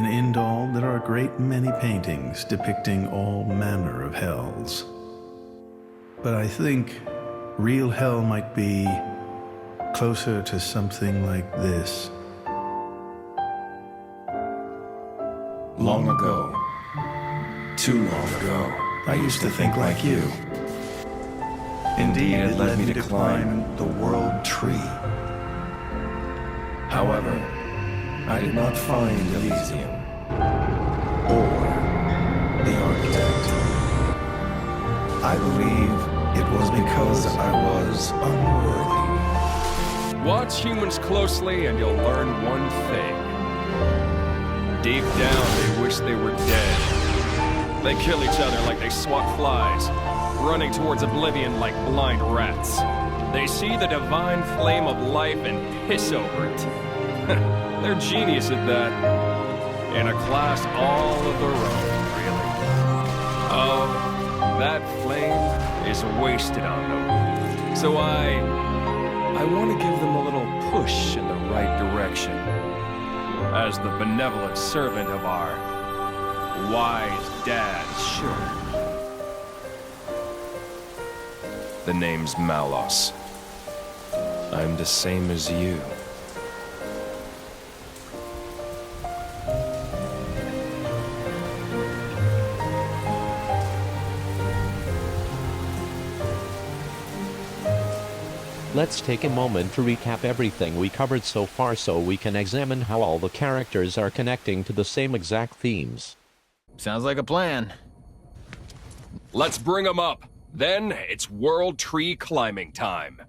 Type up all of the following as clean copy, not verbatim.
In Indal, there are a great many paintings depicting all manner of hells. But I think real hell might be closer to something like this. Long ago, too long ago, I used to think like you. Indeed, it led me to climb the world tree. However, I did not find Elysium or the architect. I believe it was because I was unworthy. Watch humans closely and you'll learn one thing. Deep down, they wish they were dead. They kill each other like they swat flies, running towards oblivion like blind rats. They see the divine flame of life and piss over it. They're genius at that. In a class all of their own, really. Oh, that flame is wasted on them. So I want to give them a little push in the right direction. As the benevolent servant of our wise dad, Shulk. The name's Malos. I'm the same as you. Let's take a moment to recap everything we covered so far so we can examine how all the characters are connecting to the same exact themes. Sounds like a plan. Let's bring them up. Then it's world tree climbing time.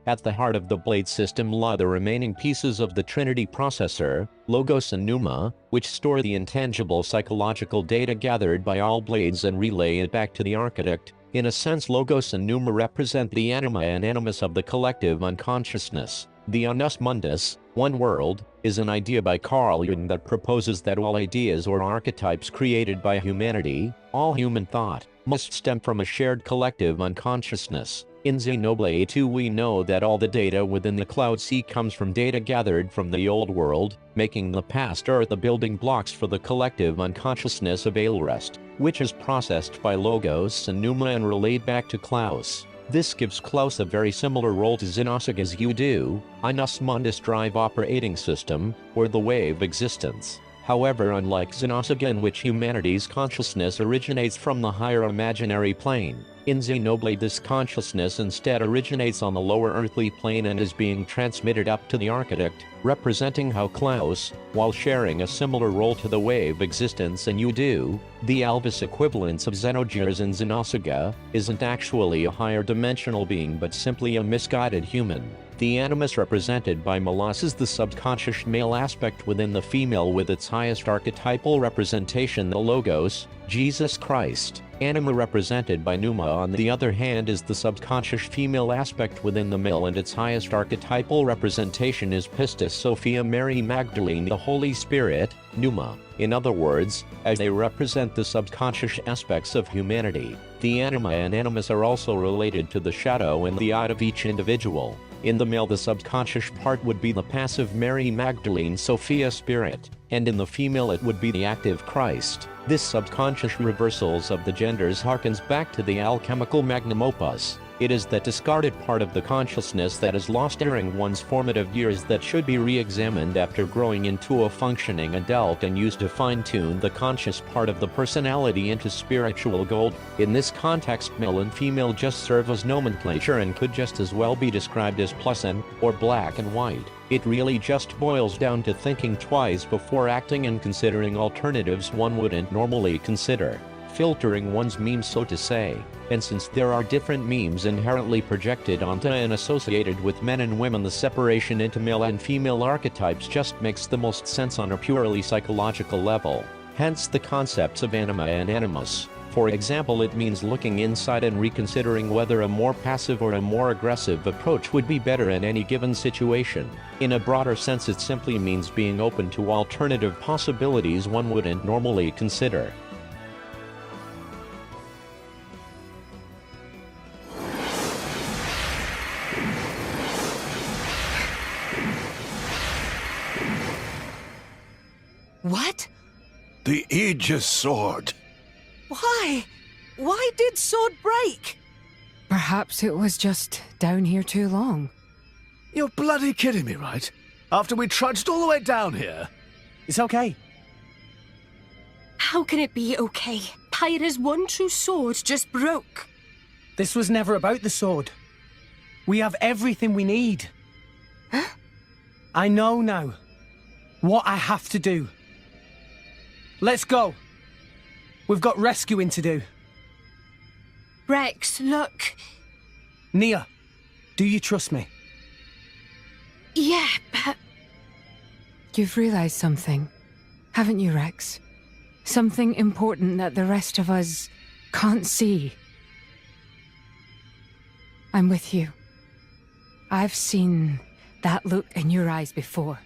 At the heart of the blade system lie the remaining pieces of the Trinity processor, Logos and Pneuma, which store the intangible psychological data gathered by all blades and relay it back to the architect. In a sense, Logos and Pneuma represent the Anima and animus of the collective unconsciousness. The Annus Mundus, one world, is an idea by Carl Jung that proposes that all ideas or archetypes created by humanity, all human thought, must stem from a shared collective unconsciousness. In Xenoblade 2 we know that all the data within the Cloud Sea comes from data gathered from the old world, making the past Earth the building blocks for the collective unconsciousness of Aelrest, which is processed by Logos and Pneuma and relayed back to Klaus. This gives Klaus a very similar role to Xenosage's You Do, Annus Mundus drive operating system, or the way of existence. However, unlike Xenosage, in which humanity's consciousness originates from the higher imaginary plane, in Xenoblade this consciousness instead originates on the lower earthly plane and is being transmitted up to the architect, representing how Klaus, while sharing a similar role to the way of existence and You Do, the Alvis equivalents of Xenogears and Xenosaga, isn't actually a higher dimensional being but simply a misguided human. The animus represented by Malos is the subconscious male aspect within the female with its highest archetypal representation, the Logos, Jesus Christ. Anima represented by Pneuma on the other hand is the subconscious female aspect within the male and its highest archetypal representation is Pistis Sophia Mary Magdalene the Holy Spirit, Pneuma. In other words, as they represent the subconscious aspects of humanity, the Anima and Animus are also related to the shadow and the eye of each individual. In the male the subconscious part would be the passive Mary Magdalene Sophia spirit, and in the female it would be the active Christ. This subconscious reversals of the genders harkens back to the alchemical magnum opus. It is that discarded part of the consciousness that is lost during one's formative years that should be re-examined after growing into a functioning adult and used to fine-tune the conscious part of the personality into spiritual gold. In this context, male and female just serve as nomenclature and could just as well be described as plus and, or black and white. It really just boils down to thinking twice before acting and considering alternatives one wouldn't normally consider. Filtering one's memes, so to say. And since there are different memes inherently projected onto and associated with men and women, the separation into male and female archetypes just makes the most sense on a purely psychological level. Hence the concepts of anima and animus. For example, it means looking inside and reconsidering whether a more passive or a more aggressive approach would be better in any given situation. In a broader sense, it simply means being open to alternative possibilities one wouldn't normally consider. What? The Aegis sword. Why? Why did sword break? Perhaps it was just down here too long. You're bloody kidding me, right? After we trudged all the way down here. It's okay. How can it be okay? Pyra's one true sword just broke. This was never about the sword. We have everything we need. Huh? I know now what I have to do. Let's go. We've got rescuing to do. Rex, look. Nia, do you trust me? Yeah, but... You've realized something, haven't you, Rex? Something important that the rest of us can't see. I'm with you. I've seen that look in your eyes before.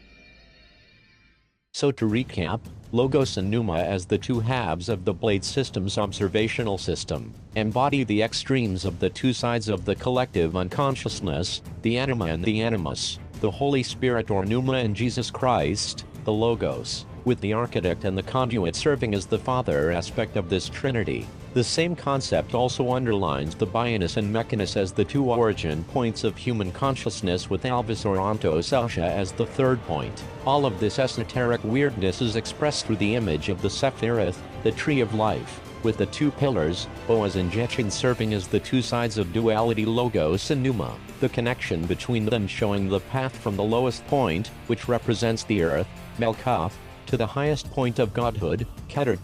So to recap, Logos and Numa as the two halves of the Blade System's observational system, embody the extremes of the two sides of the collective unconsciousness, the Anima and the animus, the Holy Spirit or Numa and Jesus Christ, the Logos, with the architect and the conduit serving as the father aspect of this trinity. The same concept also underlines the bianus and mechanus as the two origin points of human consciousness, with Alvis or Ontos Elsha as the third point. All of this esoteric weirdness is expressed through the image of the Sephiroth, the Tree of Life, with the two pillars, Boaz and Jechin, serving as the two sides of duality, Logos and Numa, the connection between them showing the path from the lowest point, which represents the earth, Melkoth, to the highest point of godhood, Keter.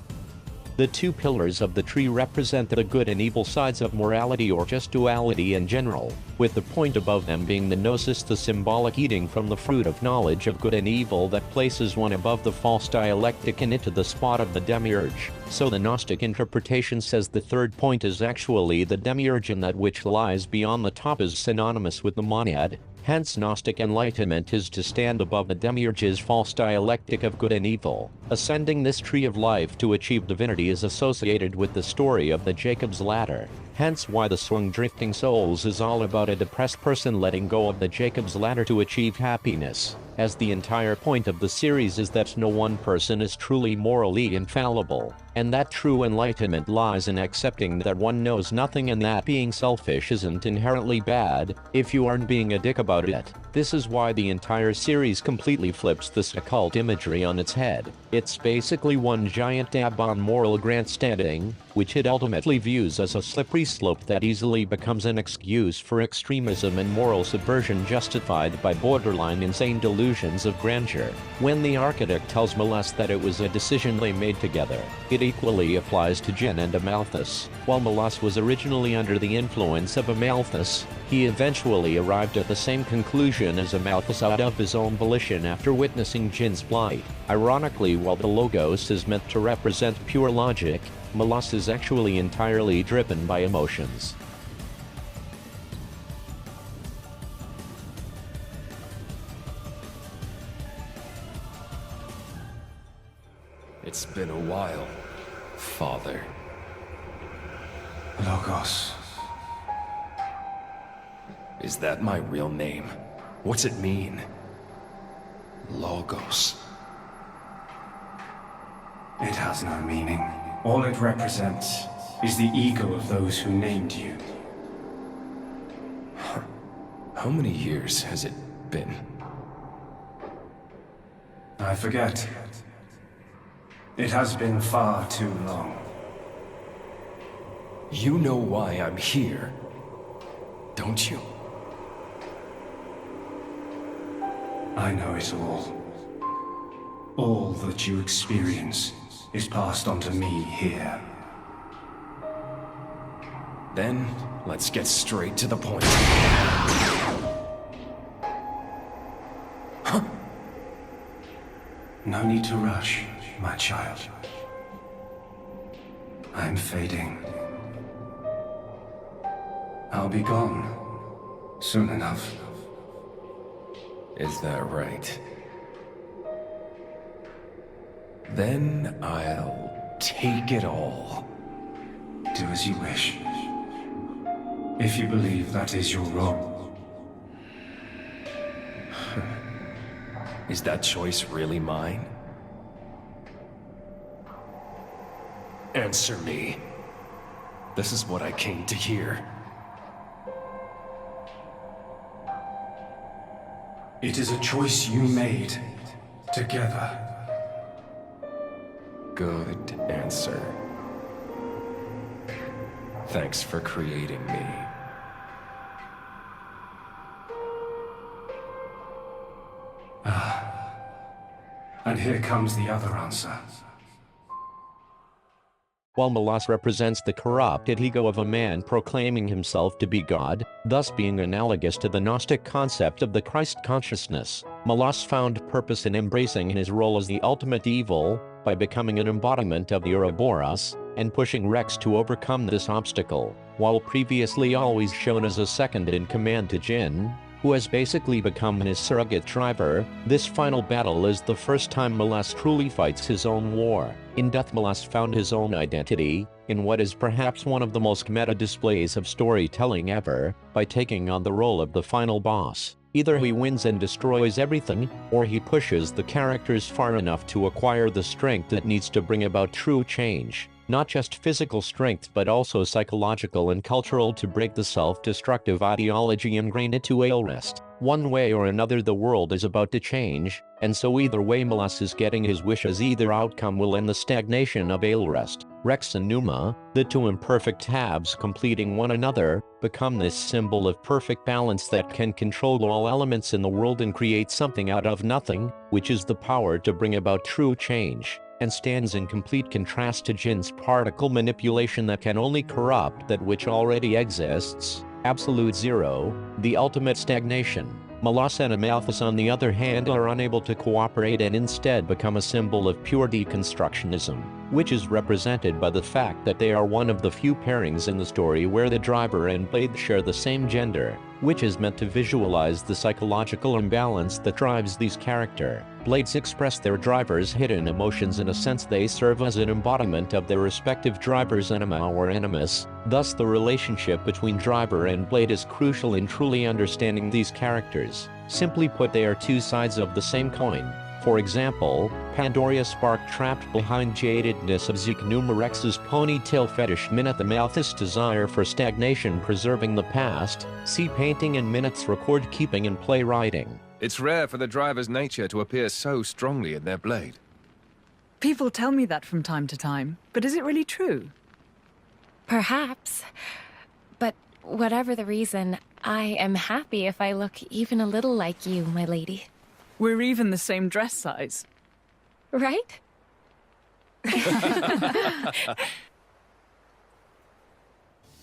The two pillars of the tree represent the good and evil sides of morality or just duality in general, with the point above them being the gnosis, the symbolic eating from the fruit of knowledge of good and evil that places one above the false dialectic and into the spot of the demiurge. So the Gnostic interpretation says the third point is actually the demiurge, and that which lies beyond the top is synonymous with the monad. Hence Gnostic enlightenment is to stand above the demiurge's false dialectic of good and evil. Ascending this tree of life to achieve divinity is associated with the story of the Jacob's ladder. Hence why the song Drifting Souls is all about a depressed person letting go of the Jacob's ladder to achieve happiness, as the entire point of the series is that no one person is truly morally infallible, and that true enlightenment lies in accepting that one knows nothing and that being selfish isn't inherently bad, if you aren't being a dick about it. This is why the entire series completely flips this occult imagery on its head. It's basically one giant dab on moral grandstanding, which it ultimately views as a slippery slope that easily becomes an excuse for extremism and moral subversion justified by borderline insane delusions of grandeur. When the architect tells Malos that it was a decision they made together, it equally applies to Jin and Amalthus. While Malos was originally under the influence of Amalthus, he eventually arrived at the same conclusion as Amalthus out of his own volition after witnessing Jin's plight. Ironically, while the Logos is meant to represent pure logic, Malos is actually entirely driven by emotions. It's been a while, Father. Logos. Is that my real name? What's it mean? Logos. It has no meaning. All it represents is the ego of those who named you. How many years has it been? I forget. It has been far too long. You know why I'm here, don't you? I know it all. All that you experience is passed on to me here. Then, let's get straight to the point. Huh? No need to rush, my child. I'm fading. I'll be gone soon enough. Is that right? Then I'll take it all. Do as you wish. If you believe that is your role. Is that choice really mine? answer me. This is what I came to hear. It is a choice you made, together. Good answer. Thanks for creating me. And here comes the other answer. While Malos represents the corrupted ego of a man proclaiming himself to be God, thus being analogous to the Gnostic concept of the Christ consciousness, Malos found purpose in embracing his role as the ultimate evil, by becoming an embodiment of the Ouroboros, and pushing Rex to overcome this obstacle, while previously always shown as a second-in-command to Jin, who has basically become his surrogate driver. This final battle is the first time Malos truly fights his own war. In death, Malos found his own identity, in what is perhaps one of the most meta displays of storytelling ever, by taking on the role of the final boss. Either he wins and destroys everything, or he pushes the characters far enough to acquire the strength that needs to bring about true change. Not just physical strength but also psychological and cultural, to break the self-destructive ideology ingrained into Aelrest. One way or another the world is about to change, and so either way Malos is getting his wishes. Either outcome will end the stagnation of Aelrest. Rex and Numa, the two imperfect halves completing one another, become this symbol of perfect balance that can control all elements in the world and create something out of nothing, which is the power to bring about true change, and stands in complete contrast to Jin's particle manipulation that can only corrupt that which already exists. Absolute zero, the ultimate stagnation. Malos and Amalthus, on the other hand, are unable to cooperate and instead become a symbol of pure deconstructionism, which is represented by the fact that they are one of the few pairings in the story where the driver and blade share the same gender, which is meant to visualize the psychological imbalance that drives these characters. Blades express their drivers' hidden emotions. In a sense, they serve as an embodiment of their respective drivers' anima or animus. Thus, the relationship between driver and blade is crucial in truly understanding these characters. Simply put, they are two sides of the same coin. For example, Pandora spark trapped behind jadedness of Zeke and Rex's ponytail fetish. Mineth Amalthus desire for stagnation preserving the past. See painting and Mineth's record keeping and playwriting. It's rare for the driver's nature to appear so strongly in their blade. People tell me that from time to time, but is it really true? Perhaps. But whatever the reason, I am happy if I look even a little like you, my lady. We're even the same dress size. Right?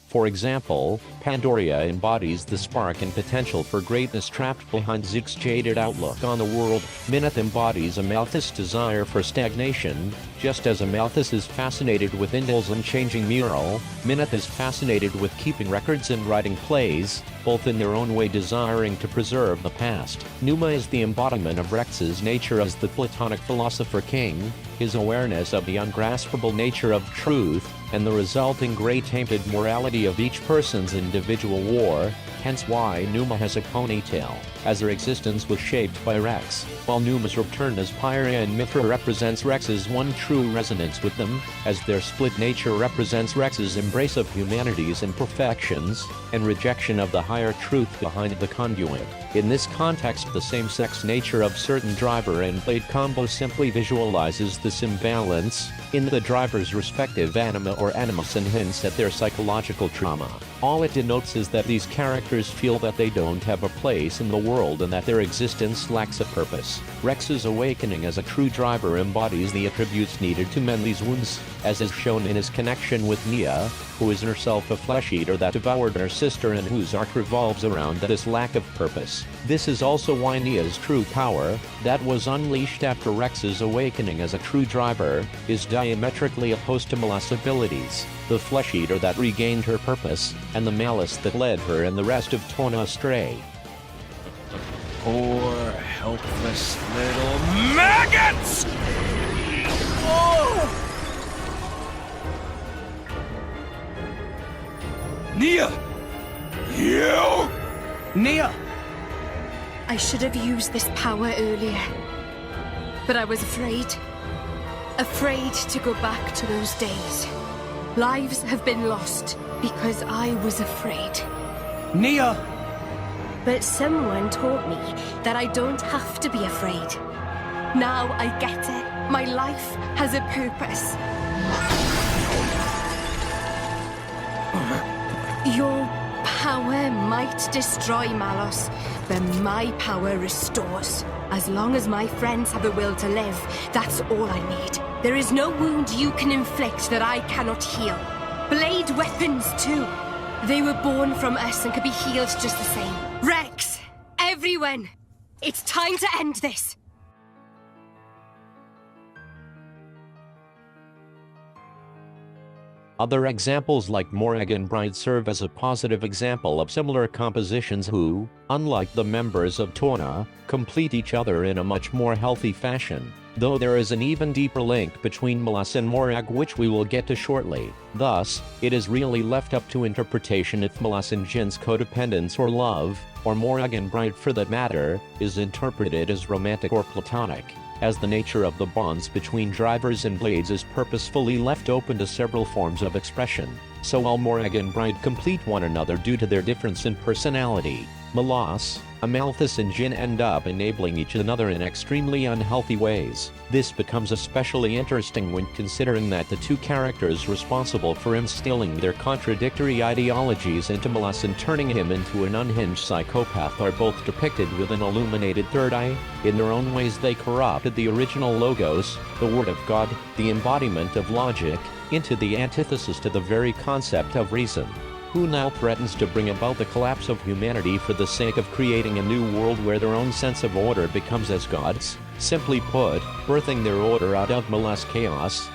For example, Pandora embodies the spark and potential for greatness trapped behind Zeke's jaded outlook on the world. Mineth embodies Amalthus' desire for stagnation. Just as Amalthus is fascinated with Indel's unchanging mural, Mineth is fascinated with keeping records and writing plays, both in their own way desiring to preserve the past. Numa is the embodiment of Rex's nature as the Platonic philosopher king, his awareness of the ungraspable nature of truth, and the resulting gray-tainted morality of each person's individual war, hence why Numa has a ponytail, as her existence was shaped by Rex, while Numa's return as Pyria and Mithra represents Rex's one true resonance with them, as their split nature represents Rex's embrace of humanity's imperfections, and rejection of the higher truth behind the conduit. In this context, the same-sex nature of certain driver and blade combo simply visualizes this imbalance in the driver's respective anima or animus and hints at their psychological trauma. All it denotes is that these characters feel that they don't have a place in the world and that their existence lacks a purpose. Rex's awakening as a true driver embodies the attributes needed to mend these wounds, as is shown in his connection with Nia, who is herself a flesh-eater that devoured her sister and whose arc revolves around this lack of purpose. This is also why Nia's true power, that was unleashed after Rex's awakening as a true driver, is diametrically opposed to Malos' abilities, the flesh-eater that regained her purpose, and the malice that led her and the rest of Tona astray. Poor, helpless little maggots! Oh! Nia! You! Nia! I should have used this power earlier. But I was afraid. Afraid to go back to those days. Lives have been lost because I was afraid. Nia! But someone taught me that I don't have to be afraid. Now I get it. My life has a purpose. Your power might destroy Malos, but my power restores. As long as my friends have the will to live, that's all I need. There is no wound you can inflict that I cannot heal. Blade weapons, too. They were born from us and could be healed just the same. Rex! Everyone! It's time to end this! Other examples like Morag and Bride serve as a positive example of similar compositions who, unlike the members of Tona, complete each other in a much more healthy fashion, though there is an even deeper link between Malos and Morag which we will get to shortly. Thus, it is really left up to interpretation if Malos and Jin's codependence or love, or Morag and Bride for that matter, is interpreted as romantic or platonic, as the nature of the bonds between drivers and blades is purposefully left open to several forms of expression. So while Morag and Bride complete one another due to their difference in personality, Malos, Amalthus and Jin end up enabling each another in extremely unhealthy ways. This becomes especially interesting when considering that the two characters responsible for instilling their contradictory ideologies into Malos and turning him into an unhinged psychopath are both depicted with an illuminated third eye. In their own ways they corrupted the original Logos, the Word of God, the embodiment of logic, into the antithesis to the very concept of reason. Who now threatens to bring about the collapse of humanity for the sake of creating a new world where their own sense of order becomes as God's? Simply put, birthing their order out of Malos chaos.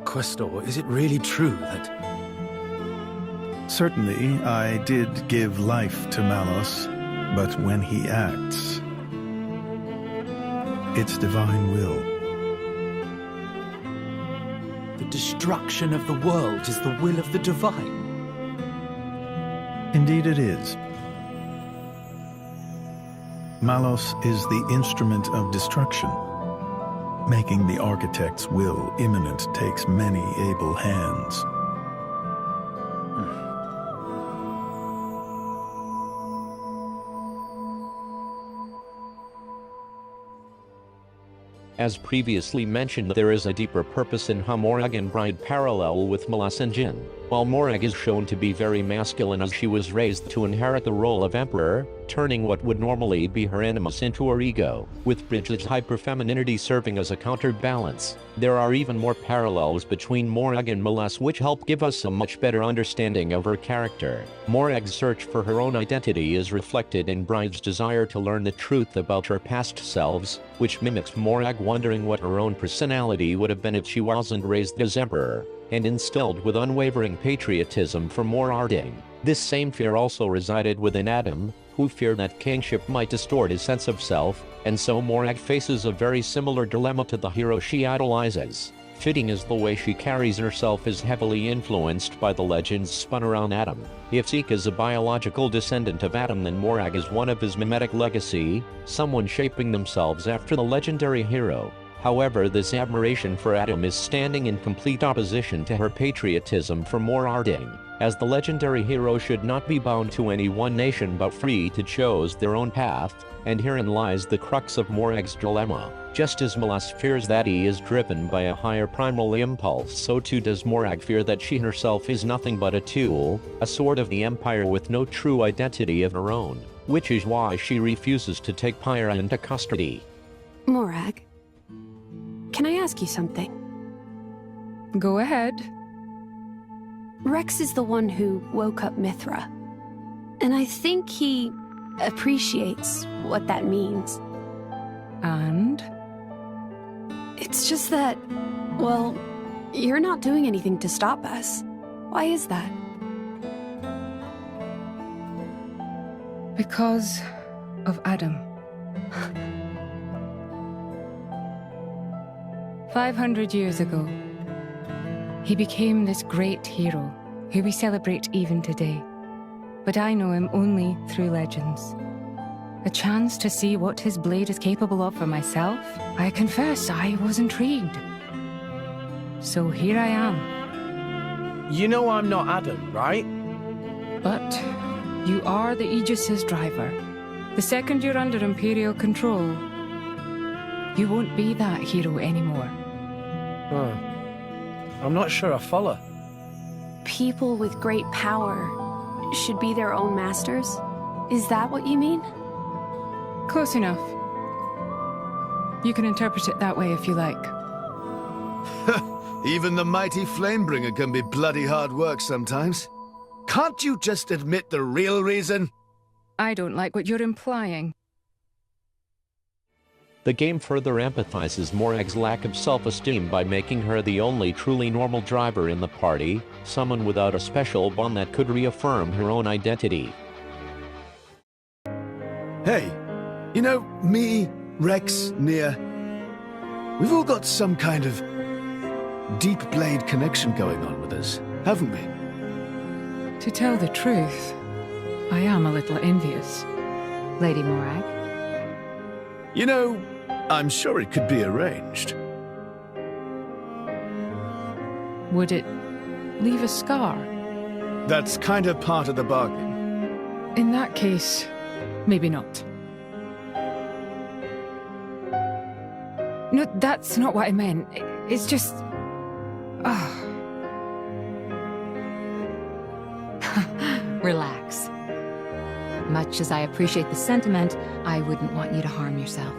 Questor, is it really true that... Certainly, I did give life to Malos, but when he acts, it's divine will. The destruction of the world is the will of the divine. Indeed it is. Malos is the instrument of destruction. Making the architect's will imminent takes many able hands. As previously mentioned, there is a deeper purpose in how Morag and Bride parallel with Malos and Jin. While Morag is shown to be very masculine as she was raised to inherit the role of emperor, turning what would normally be her animus into her ego, with Bridget's hyperfemininity serving as a counterbalance. There are even more parallels between Morag and Malos which help give us a much better understanding of her character. Morag's search for her own identity is reflected in Bride's desire to learn the truth about her past selves, which mimics Morag wondering what her own personality would have been if she wasn't raised as emperor, and instilled with unwavering patriotism for Morag. This same fear also resided within Adam, who feared that kingship might distort his sense of self, and so Morag faces a very similar dilemma to the hero she idolizes. Fitting as the way she carries herself is heavily influenced by the legends spun around Adam. If Zeke is a biological descendant of Adam, then Morag is one of his mimetic legacy, someone shaping themselves after the legendary hero. However, this admiration for Adam is standing in complete opposition to her patriotism for Morag, as the legendary hero should not be bound to any one nation but free to choose their own path, and herein lies the crux of Morag's dilemma. Just as Malos fears that he is driven by a higher primal impulse, so too does Morag fear that she herself is nothing but a tool, a sword of the Empire with no true identity of her own, which is why she refuses to take Pyra into custody. Morag, can I ask you something? Go ahead. Rex is the one who woke up Mithra, and I think he appreciates what that means. And? It's just that, well, you're not doing anything to stop us. Why is that? Because of Adam. 500 years ago, he became this great hero who we celebrate even today. But I know him only through legends. A chance to see what his blade is capable of for myself? I confess I was intrigued. So here I am. You know I'm not Adam, right? But you are the Aegis's driver. The second you're under Imperial control, you won't be that hero anymore. Oh. I'm not sure I follow. People with great power should be their own masters? Is that what you mean? Close enough. You can interpret it that way if you like. Even the mighty Flamebringer can be bloody hard work sometimes. Can't you just admit the real reason? I don't like what you're implying. The game further empathizes Morag's lack of self-esteem by making her the only truly normal driver in the party, someone without a special bond that could reaffirm her own identity. Hey, you know, me, Rex, Nia, we've all got some kind of deep blade connection going on with us, haven't we? To tell the truth, I am a little envious, Lady Morag. You know, I'm sure it could be arranged. Would it leave a scar? That's kind of part of the bargain. In that case, maybe not. No, that's not what I meant. It's just... Relax. Much as I appreciate the sentiment, I wouldn't want you to harm yourself.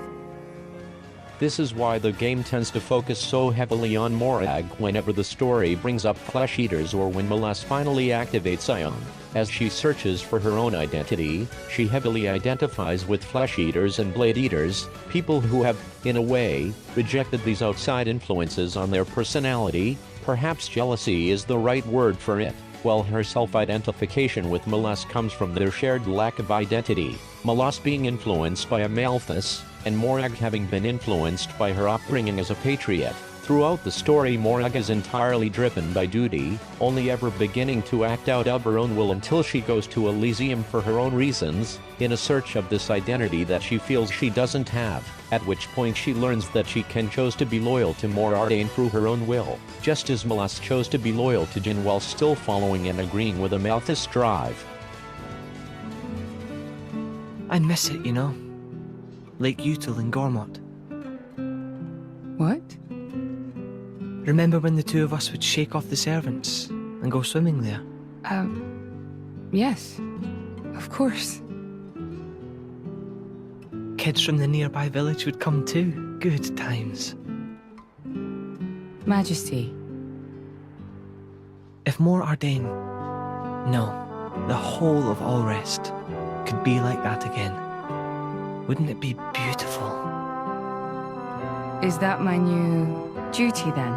This is why the game tends to focus so heavily on Morag whenever the story brings up flesh eaters or when Malos finally activates Ion. As she searches for her own identity, she heavily identifies with flesh eaters and blade eaters, people who have, in a way, rejected these outside influences on their personality. Perhaps jealousy is the right word for it. While her self-identification with Malos comes from their shared lack of identity, Malos being influenced by Amalthus, and Morag having been influenced by her upbringing as a patriot. Throughout the story, Morag is entirely driven by duty, only ever beginning to act out of her own will until she goes to Elysium for her own reasons, in a search of this identity that she feels she doesn't have, at which point she learns that she can choose to be loyal to Morag through her own will, just as Malos chose to be loyal to Jin while still following and agreeing with Amalthus' drive. I miss it, you know? Lake Util and Gormott. What? Remember when the two of us would shake off the servants and go swimming there? Yes. Of course. Kids from the nearby village would come too. Good times. Majesty. If Mor Ardain, no, the whole of Allrest, could be like that again, wouldn't it be beautiful? Is that my new duty then?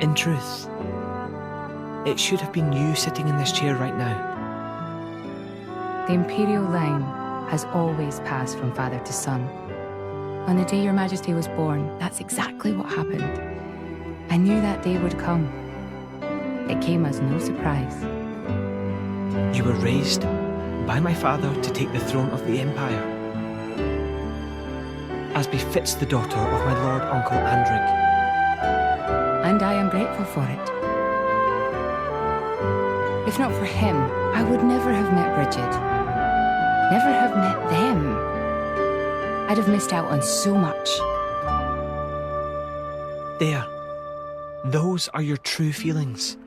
In truth, it should have been you sitting in this chair right now. The Imperial line has always passed from father to son. On the day your Majesty was born, that's exactly what happened. I knew that day would come. It came as no surprise. You were raised by my father to take the throne of the Empire, as befits the daughter of my Lord Uncle Andrig. And I am grateful for it. If not for him, I would never have met Bridget. Never have met them. I'd have missed out on so much. There. Those are your true feelings.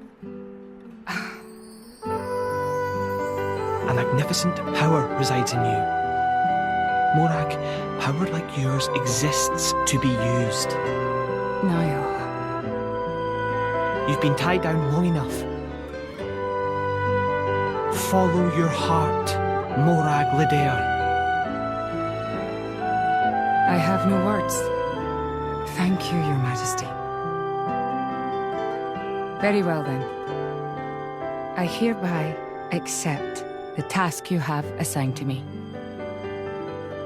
A magnificent power resides in you. Morag, power like yours exists to be used. Niall. You've been tied down long enough. Follow your heart, Morag Lidair. I have no words. Thank you, Your Majesty. Very well then. I hereby accept the task you have assigned to me.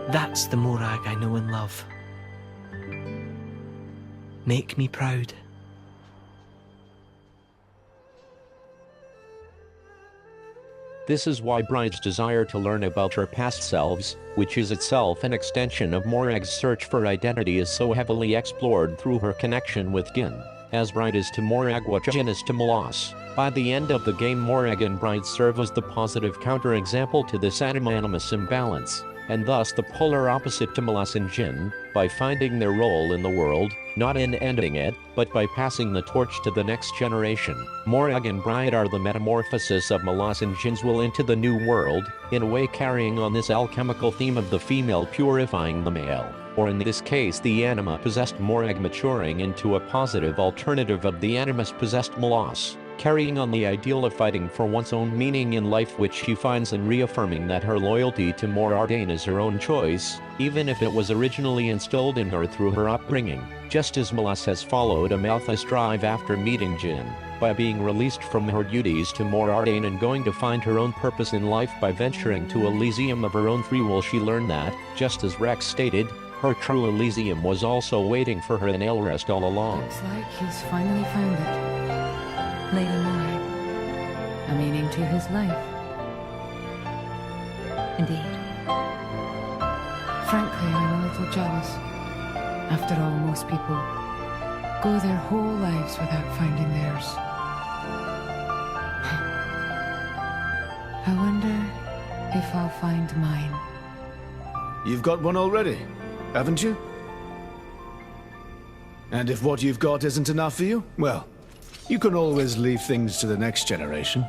That's the Morag I know and love. Make me proud. This is why Bride's desire to learn about her past selves, which is itself an extension of Morag's search for identity, is so heavily explored through her connection with Jin. As Bride is to Morag what Jin is to Malos. By the end of the game, Morag and Bride serve as the positive counterexample to this anima-animus imbalance, and thus the polar opposite to Malos and Jin, by finding their role in the world, not in ending it, but by passing the torch to the next generation. Morag and Bride are the metamorphosis of Malos and Jin's will into the new world, in a way carrying on this alchemical theme of the female purifying the male, or in this case the anima-possessed Morag maturing into a positive alternative of the animus-possessed Malos, carrying on the ideal of fighting for one's own meaning in life, which she finds in reaffirming that her loyalty to Morag is her own choice, even if it was originally instilled in her through her upbringing, just as Malos has followed Amalthus' drive after meeting Jin, by being released from her duties to Morag and going to find her own purpose in life by venturing to Elysium of her own free will. She learned that, just as Rex stated, her true Elysium was also waiting for her in Elrest all along. Looks like he's finally found it. Lady Morag, a meaning to his life. Indeed. Frankly, I'm a little jealous. After all, most people go their whole lives without finding theirs. I wonder if I'll find mine. You've got one already, haven't you? And if what you've got isn't enough for you, well, you can always leave things to the next generation.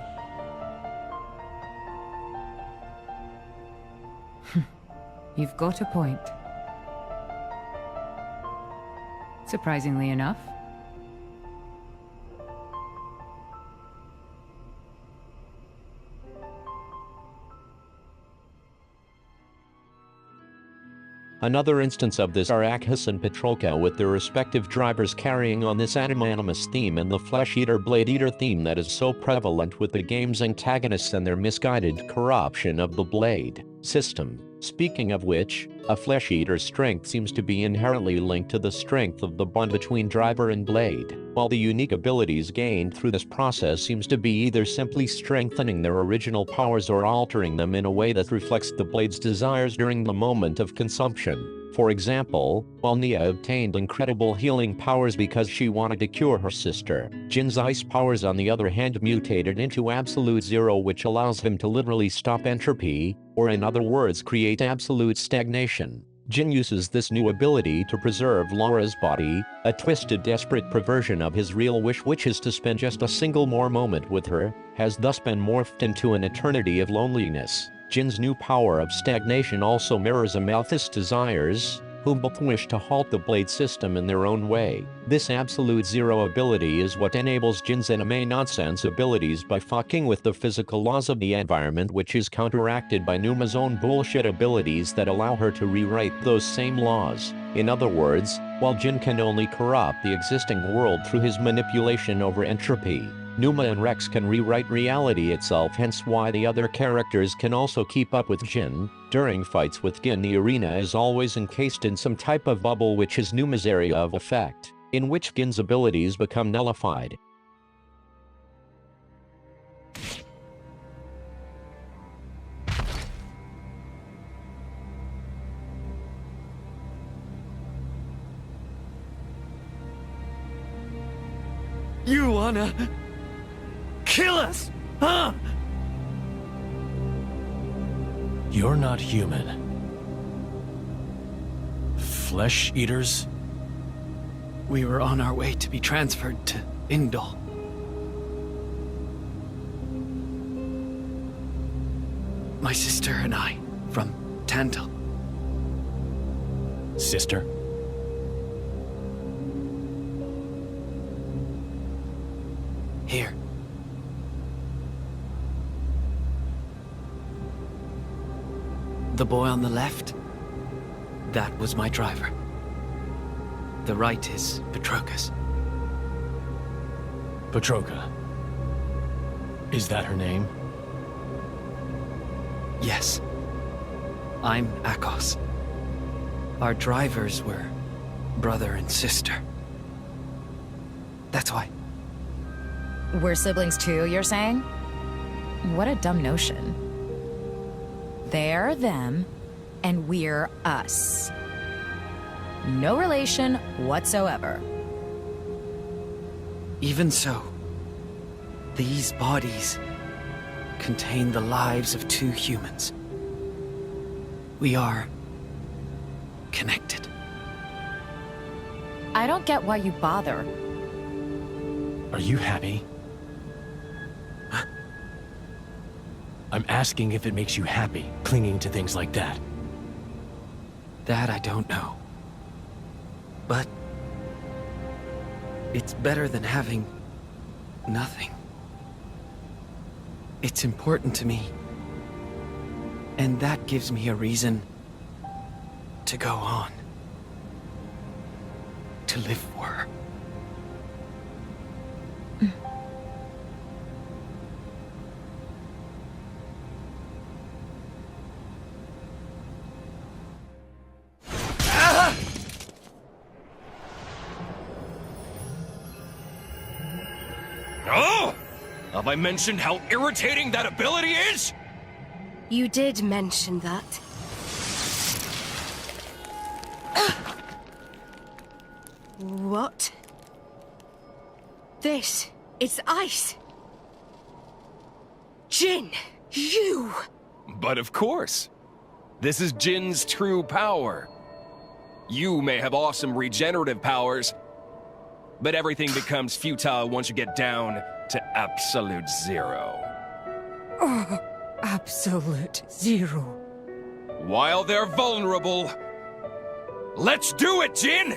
You've got a point. Surprisingly enough. Another instance of this are Aegis and Patroka, with their respective drivers carrying on this anima-animus theme and the flesh-eater blade-eater theme that is so prevalent with the game's antagonists and their misguided corruption of the blade system. Speaking of which, a flesh-eater's strength seems to be inherently linked to the strength of the bond between driver and blade, while the unique abilities gained through this process seems to be either simply strengthening their original powers or altering them in a way that reflects the blade's desires during the moment of consumption. For example, while Nia obtained incredible healing powers because she wanted to cure her sister, Jin's ice powers on the other hand mutated into absolute zero, which allows him to literally stop entropy, or in other words create absolute stagnation. Jin uses this new ability to preserve Laura's body, a twisted, desperate perversion of his real wish, which is to spend just a single more moment with her, has thus been morphed into an eternity of loneliness. Jin's new power of stagnation also mirrors Amalthus' desires, whom both wish to halt the blade system in their own way. This absolute zero ability is what enables Jin's anime nonsense abilities by fucking with the physical laws of the environment, which is counteracted by Numa's own bullshit abilities that allow her to rewrite those same laws. In other words, while Jin can only corrupt the existing world through his manipulation over entropy, Numa and Rex can rewrite reality itself, hence why the other characters can also keep up with Jin. During fights with Jin, the arena is always encased in some type of bubble, which is Numa's area of effect, in which Jin's abilities become nullified. You wanna kill us, huh? You're not human. Flesh eaters? We were on our way to be transferred to Indol. My sister and I, from Tantal. Sister? Here. The boy on the left, that was my driver. The right is Patroka's. Patroka. Is that her name? Yes. I'm Akos. Our drivers were brother and sister. That's why. We're siblings too, you're saying? What a dumb notion. They're them, and we're us. No relation whatsoever. Even so, these bodies contain the lives of two humans. We are connected. I don't get why you bother. Are you happy? I'm asking if it makes you happy, clinging to things like that. That I don't know. But it's better than having nothing. It's important to me. And that gives me a reason to go on. To live for her. Oh! Have I mentioned how irritating that ability is? You did mention that. What? This is ice. Jin, you! But of course. This is Jin's true power. You may have awesome regenerative powers, but everything becomes futile once you get down to absolute zero. Oh, absolute zero. While they're vulnerable, let's do it, Jin!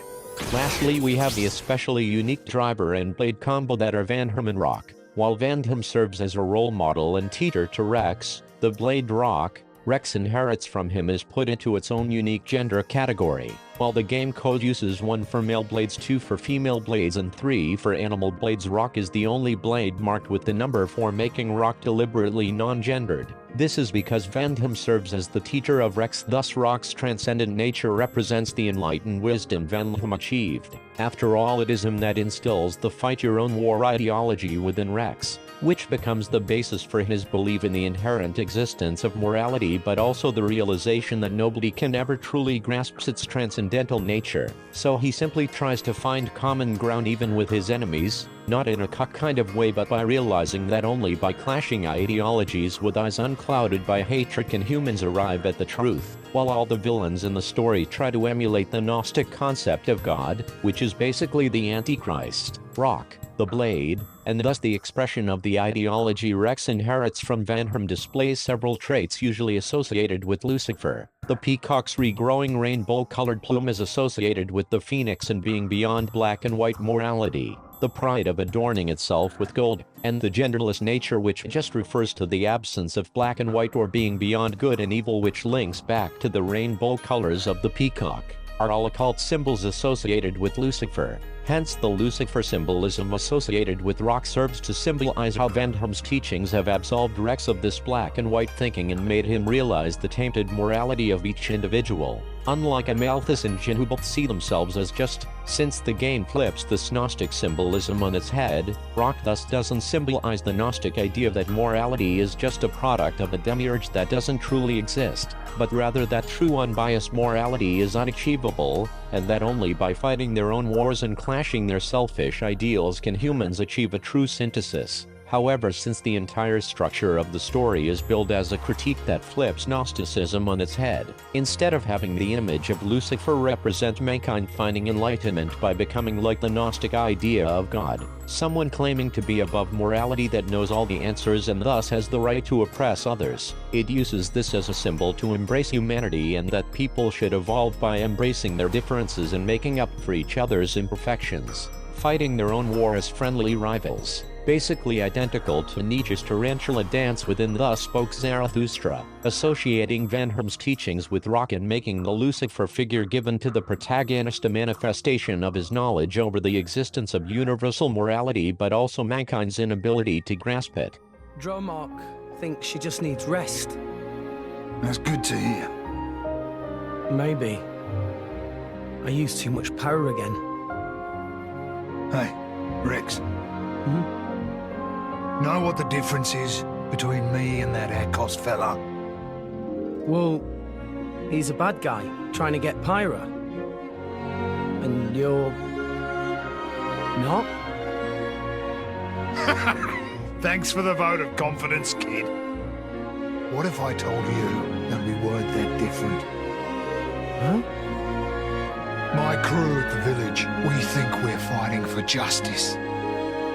Lastly, we have the especially unique driver and blade combo that are Vandham and Rock. While Vandham serves as a role model and teacher to Rex, the blade Rock, Rex inherits from him, is put into its own unique gender category. While the game code uses 1 for male blades, 2 for female blades, and 3 for animal blades, Rock is the only blade marked with the number 4, making Rock deliberately non-gendered. This is because Vandham serves as the teacher of Rex, thus Rock's transcendent nature represents the enlightened wisdom Vandham achieved. After all, it is him that instills the fight your own war ideology within Rex, which becomes the basis for his belief in the inherent existence of morality, but also the realization that nobody can ever truly grasp its transcendental nature. So he simply tries to find common ground even with his enemies, not in a cuck kind of way, but by realizing that only by clashing ideologies with eyes unclouded by hatred can humans arrive at the truth. While all the villains in the story try to emulate the Gnostic concept of God, which is basically the Antichrist, Rock, the blade, and thus the expression of the ideology Rex inherits from Vandham, displays several traits usually associated with Lucifer. The peacock's regrowing rainbow-colored plume is associated with the phoenix and being beyond black and white morality, the pride of adorning itself with gold, and the genderless nature, which just refers to the absence of black and white or being beyond good and evil, which links back to the rainbow colors of the peacock, are all occult symbols associated with Lucifer. Hence, the Lucifer symbolism associated with Rock serves to symbolize how Vandham's teachings have absolved Rex of this black and white thinking and made him realize the tainted morality of each individual. Unlike Amalthus and Jin, who both see themselves as just, since the game flips this Gnostic symbolism on its head, Rock thus doesn't symbolize the Gnostic idea that morality is just a product of a demiurge that doesn't truly exist, but rather that true unbiased morality is unachievable, and that only by fighting their own wars and clashing their selfish ideals can humans achieve a true synthesis. However, since the entire structure of the story is billed as a critique that flips Gnosticism on its head, instead of having the image of Lucifer represent mankind finding enlightenment by becoming like the Gnostic idea of God, someone claiming to be above morality that knows all the answers and thus has the right to oppress others, it uses this as a symbol to embrace humanity and that people should evolve by embracing their differences and making up for each other's imperfections, fighting their own war as friendly rivals. Basically identical to Nietzsche's tarantula dance within Thus Spoke Zarathustra, associating Vandham's teachings with Rock and making the Lucifer figure given to the protagonist a manifestation of his knowledge over the existence of universal morality but also mankind's inability to grasp it. Dromark thinks she just needs rest. That's good to hear. Maybe. I used too much power again. Hey, Rex. Know what the difference is between me and that Akos fella? Well, he's a bad guy, trying to get Pyra. And you're... not? Thanks for the vote of confidence, kid. What if I told you that we weren't that different? Huh? My crew at the village, we think we're fighting for justice.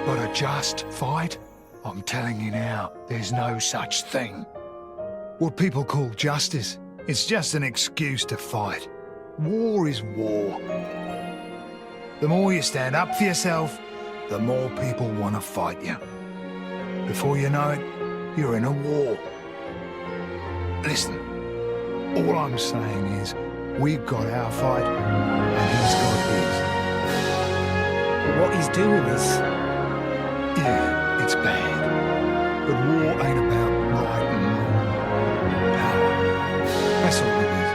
But a just fight? I'm telling you now, there's no such thing. What people call justice, it's just an excuse to fight. War is war. The more you stand up for yourself, the more people want to fight you. Before you know it, you're in a war. Listen, all I'm saying is, we've got our fight, and he's got his. What he's doing is... Yeah, it's bad. But war ain't about right and wrong. Power. That's all it is.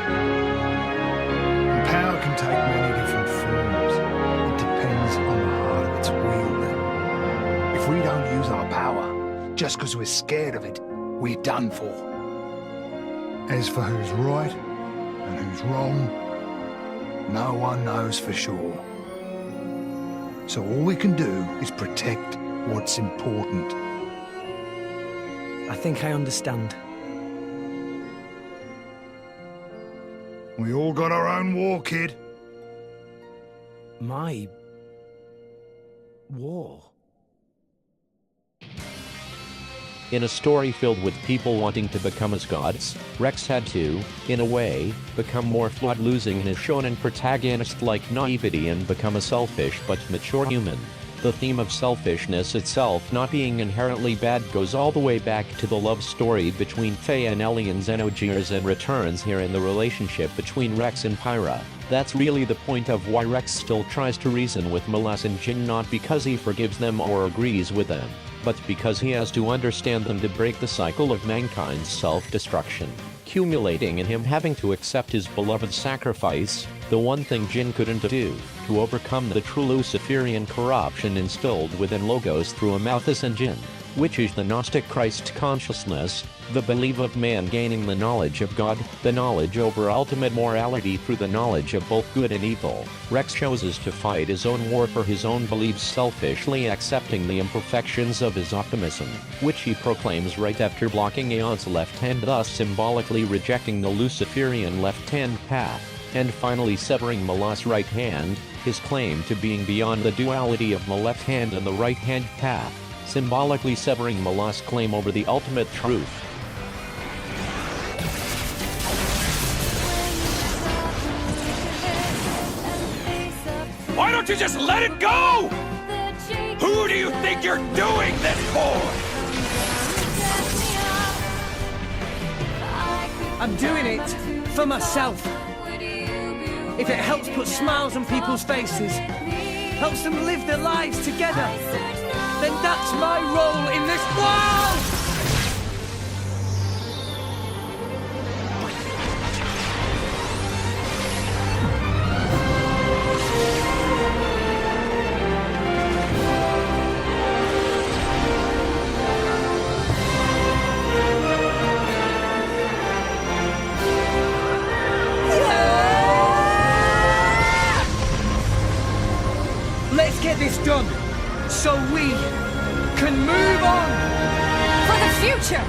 And power can take many different forms. It depends on the heart of its wielder. If we don't use our power, just because we're scared of it, we're done for. As for who's right and who's wrong, no one knows for sure. So all we can do is protect what's important. I think I understand. We all got our own war, kid. My... war? In a story filled with people wanting to become as gods, Rex had to, in a way, become more flawed, losing his shonen protagonist-like naivety and become a selfish but mature human. The theme of selfishness itself not being inherently bad goes all the way back to the love story between Faye and Ellie in Xenogears and returns here in the relationship between Rex and Pyra. That's really the point of why Rex still tries to reason with Malos and Jin, not because he forgives them or agrees with them, but because he has to understand them to break the cycle of mankind's self-destruction, culminating in him having to accept his beloved's sacrifice, the one thing Jin couldn't do, to overcome the true Luciferian corruption instilled within Logos through Amalthus and Jin, which is the Gnostic Christ consciousness, the belief of man gaining the knowledge of God, the knowledge over ultimate morality through the knowledge of both good and evil. Rex chooses to fight his own war for his own beliefs, selfishly accepting the imperfections of his optimism, which he proclaims right after blocking Aeon's left hand, thus symbolically rejecting the Luciferian left-hand path, and finally severing Malos' right hand, his claim to being beyond the duality of the left hand and the right-hand path, symbolically severing Malos' claim over the ultimate truth. Why don't you just let it go? Who do you think you're doing this for? I'm doing it for myself. If it helps put smiles on people's faces, helps them live their lives together, then that's my role in this world! Let's get this done, so we can move on! For the future!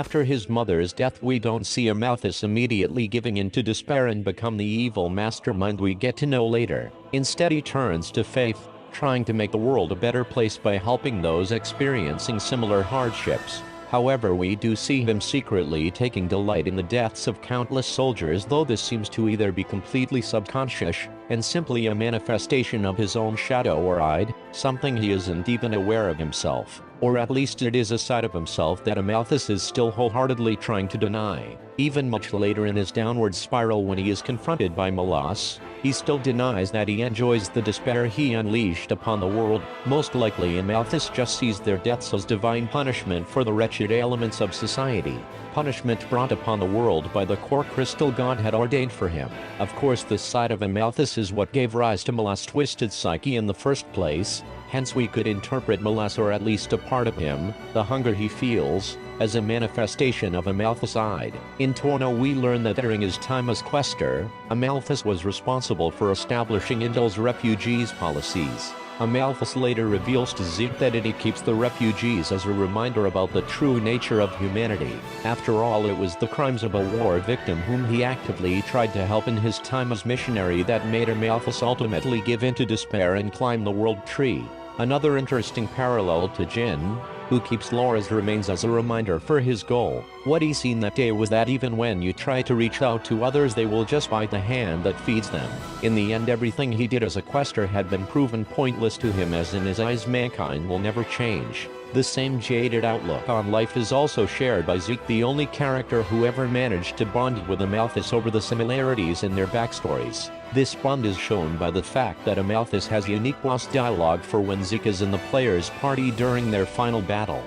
After his mother's death, we don't see Amalthus immediately giving in to despair and become the evil mastermind we get to know later. Instead, he turns to faith, trying to make the world a better place by helping those experiencing similar hardships. However, we do see him secretly taking delight in the deaths of countless soldiers, though this seems to either be completely subconscious and simply a manifestation of his own shadow, or something he isn't even aware of himself. Or at least it is a side of himself that Amalthus is still wholeheartedly trying to deny. Even much later in his downward spiral, when he is confronted by Malos, he still denies that he enjoys the despair he unleashed upon the world. Most likely Amalthus just sees their deaths as divine punishment for the wretched elements of society. Punishment brought upon the world by the core crystal God had ordained for him. Of course, this side of Amalthus is what gave rise to Malos' twisted psyche in the first place. Hence we could interpret Malos, or at least a part of him, the hunger he feels, as a manifestation of Amalthus' side. In Torno we learn that during his time as quester, Amalthus was responsible for establishing Indol's refugees policies. Amalthus later reveals to Zeke that he keeps the refugees as a reminder about the true nature of humanity. After all, it was the crimes of a war victim whom he actively tried to help in his time as missionary that made Amalthus ultimately give in to despair and climb the world tree. Another interesting parallel to Jin, who keeps Laura's remains as a reminder for his goal. What he seen that day was that even when you try to reach out to others, they will just bite the hand that feeds them. In the end, everything he did as a quester had been proven pointless to him, as in his eyes mankind will never change. The same jaded outlook on life is also shared by Zeke, the only character who ever managed to bond with Amalthus over the similarities in their backstories. This bond is shown by the fact that Amalthus has unique boss dialogue for when Zeke is in the player's party during their final battle.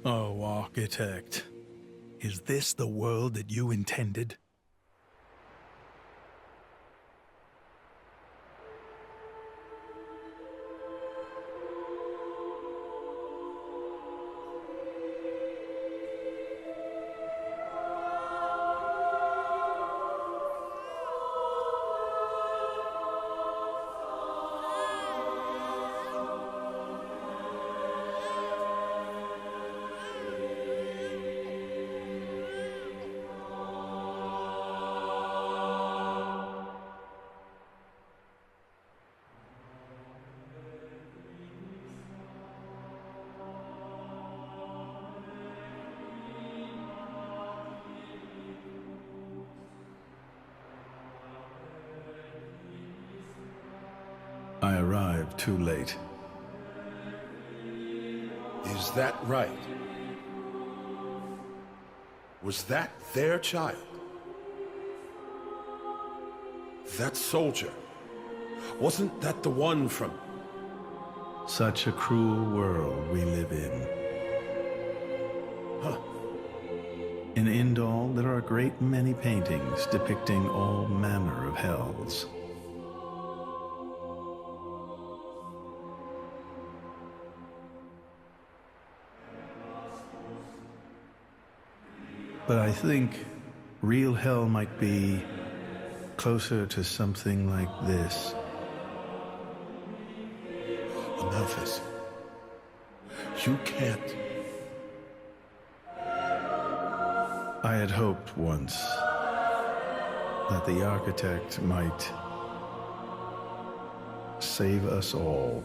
Oh, Architect, is this the world that you intended? I arrived too late. Is that right? Was that their child? That soldier? Wasn't that the one from... Such a cruel world we live in. Huh. In Indol, there are a great many paintings depicting all manner of hells. But I think real hell might be closer to something like this. Amalthus, you can't... I had hoped once that the Architect might save us all.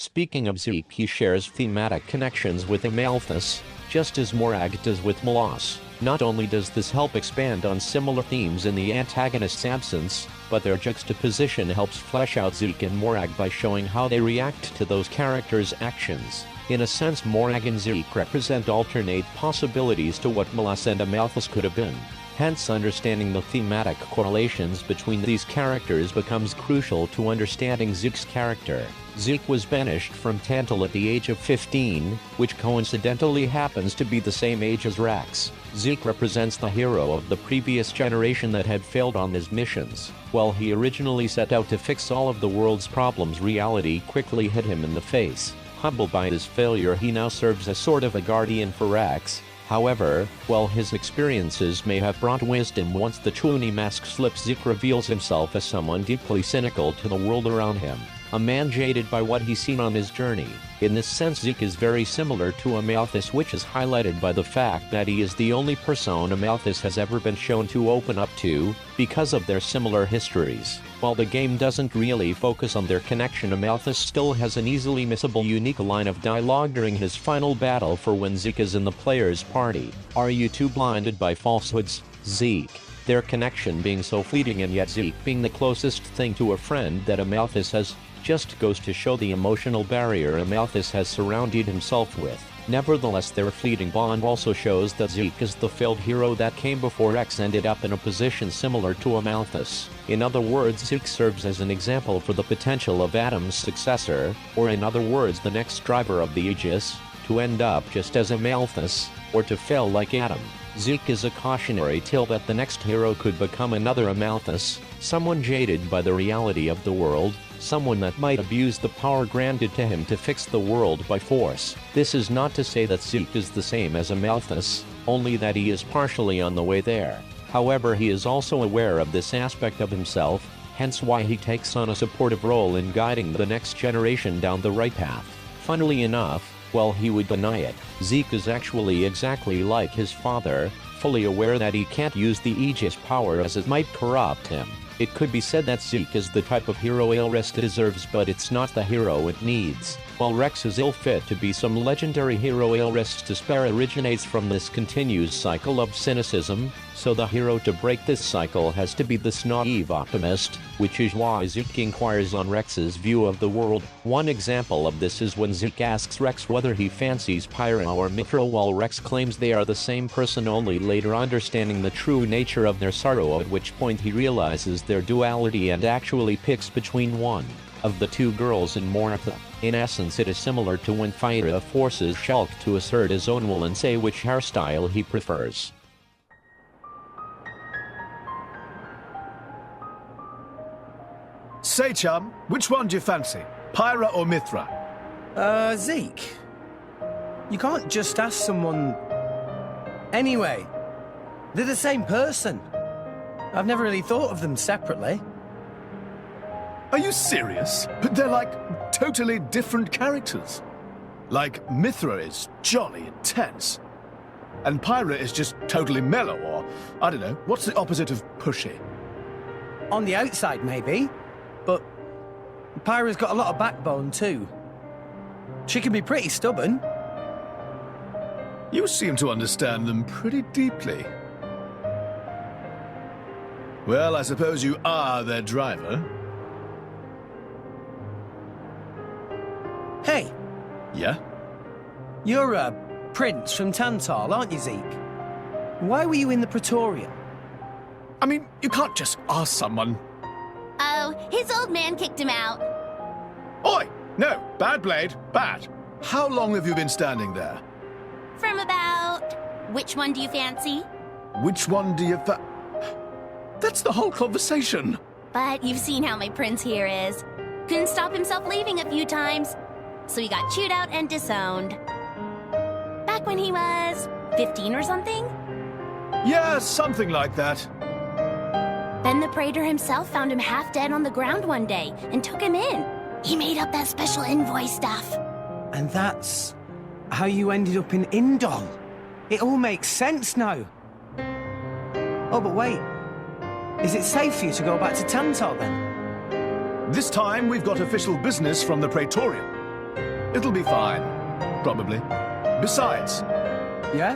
Speaking of Zeke, he shares thematic connections with Amalthus, just as Morag does with Malos. Not only does this help expand on similar themes in the antagonist's absence, but their juxtaposition helps flesh out Zeke and Morag by showing how they react to those characters' actions. In a sense, Morag and Zeke represent alternate possibilities to what Malos and Amalthus could have been. Hence, understanding the thematic correlations between these characters becomes crucial to understanding Zeke's character. Zeke was banished from Tantal at the age of 15, which coincidentally happens to be the same age as Rex. Zeke represents the hero of the previous generation that had failed on his missions. While he originally set out to fix all of the world's problems, reality quickly hit him in the face. Humbled by his failure, he now serves as sort of a guardian for Rex. However, while his experiences may have brought wisdom, once the Trinity mask slips, Zeke reveals himself as someone deeply cynical to the world around him. A man jaded by what he's seen on his journey. In this sense, Zeke is very similar to Amalthus, which is highlighted by the fact that he is the only person Amalthus has ever been shown to open up to, because of their similar histories. While the game doesn't really focus on their connection, Amalthus still has an easily missable unique line of dialogue during his final battle for when Zeke is in the player's party. "Are you too blinded by falsehoods, Zeke?" Their connection being so fleeting and yet Zeke being the closest thing to a friend that Amalthus has, just goes to show the emotional barrier Amalthus has surrounded himself with. Nevertheless, their fleeting bond also shows that Zeke is the failed hero that came before Rex ended up in a position similar to Amalthus. In other words, Zeke serves as an example for the potential of Adam's successor, or in other words, the next driver of the Aegis, to end up just as Amalthus, or to fail like Adam. Zeke is a cautionary tale that the next hero could become another Amalthus, someone jaded by the reality of the world, someone that might abuse the power granted to him to fix the world by force. This is not to say that Zeke is the same as Amalthus, only that he is partially on the way there. However, he is also aware of this aspect of himself, hence why he takes on a supportive role in guiding the next generation down the right path. Funnily enough, while he would deny it, Zeke is actually exactly like his father, fully aware that he can't use the Aegis power as it might corrupt him. It could be said that Zeke is the type of hero Aelrest deserves, but it's not the hero it needs. While Rex is ill-fit to be some legendary hero, Aelrest's despair originates from this continuous cycle of cynicism, so the hero to break this cycle has to be this naive optimist, which is why Zeke inquires on Rex's view of the world. One example of this is when Zeke asks Rex whether he fancies Pyra or Mithra, while Rex claims they are the same person, only later understanding the true nature of their sorrow, at which point he realizes their duality and actually picks between one of the two girls in Morag. In essence, it is similar to when Pyra forces Shulk to assert his own will and say which hairstyle he prefers. Say, chum, which one do you fancy? Pyra or Mithra? Zeke. You can't just ask someone... Anyway, they're the same person. I've never really thought of them separately. Are you serious? But they're like totally different characters. Like, Mithra is jolly intense. And Pyra is just totally mellow, or, I don't know, what's the opposite of pushy? On the outside, maybe. But Pyra's got a lot of backbone, too. She can be pretty stubborn. You seem to understand them pretty deeply. Well, I suppose you are their driver. Hey. Yeah? You're a prince from Tantal, aren't you, Zeke? Why were you in the Praetorium? I mean, you can't just ask someone. Oh, his old man kicked him out. Oi! No, bad blade, bad. How long have you been standing there? From about... Which one do you fancy? Which one do you That's the whole conversation. But you've seen how my prince here is. Couldn't stop himself leaving a few times. So he got chewed out and disowned. Back when he was 15 or something? Yeah, something like that. Then the Praetor himself found him half dead on the ground one day and took him in. He made up that special envoy stuff. And that's how you ended up in Indol. It all makes sense now. Oh, but wait. Is it safe for you to go back to Tantal then? This time we've got official business from the Praetorium. It'll be fine, probably. Besides... Yeah?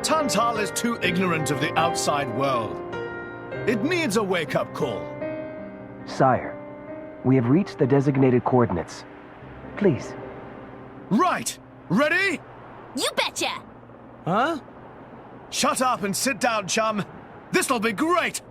Tantal is too ignorant of the outside world. It needs a wake-up call. Sire, we have reached the designated coordinates. Please. Right! Ready? You betcha! Huh? Shut up and sit down, chum. This'll be great!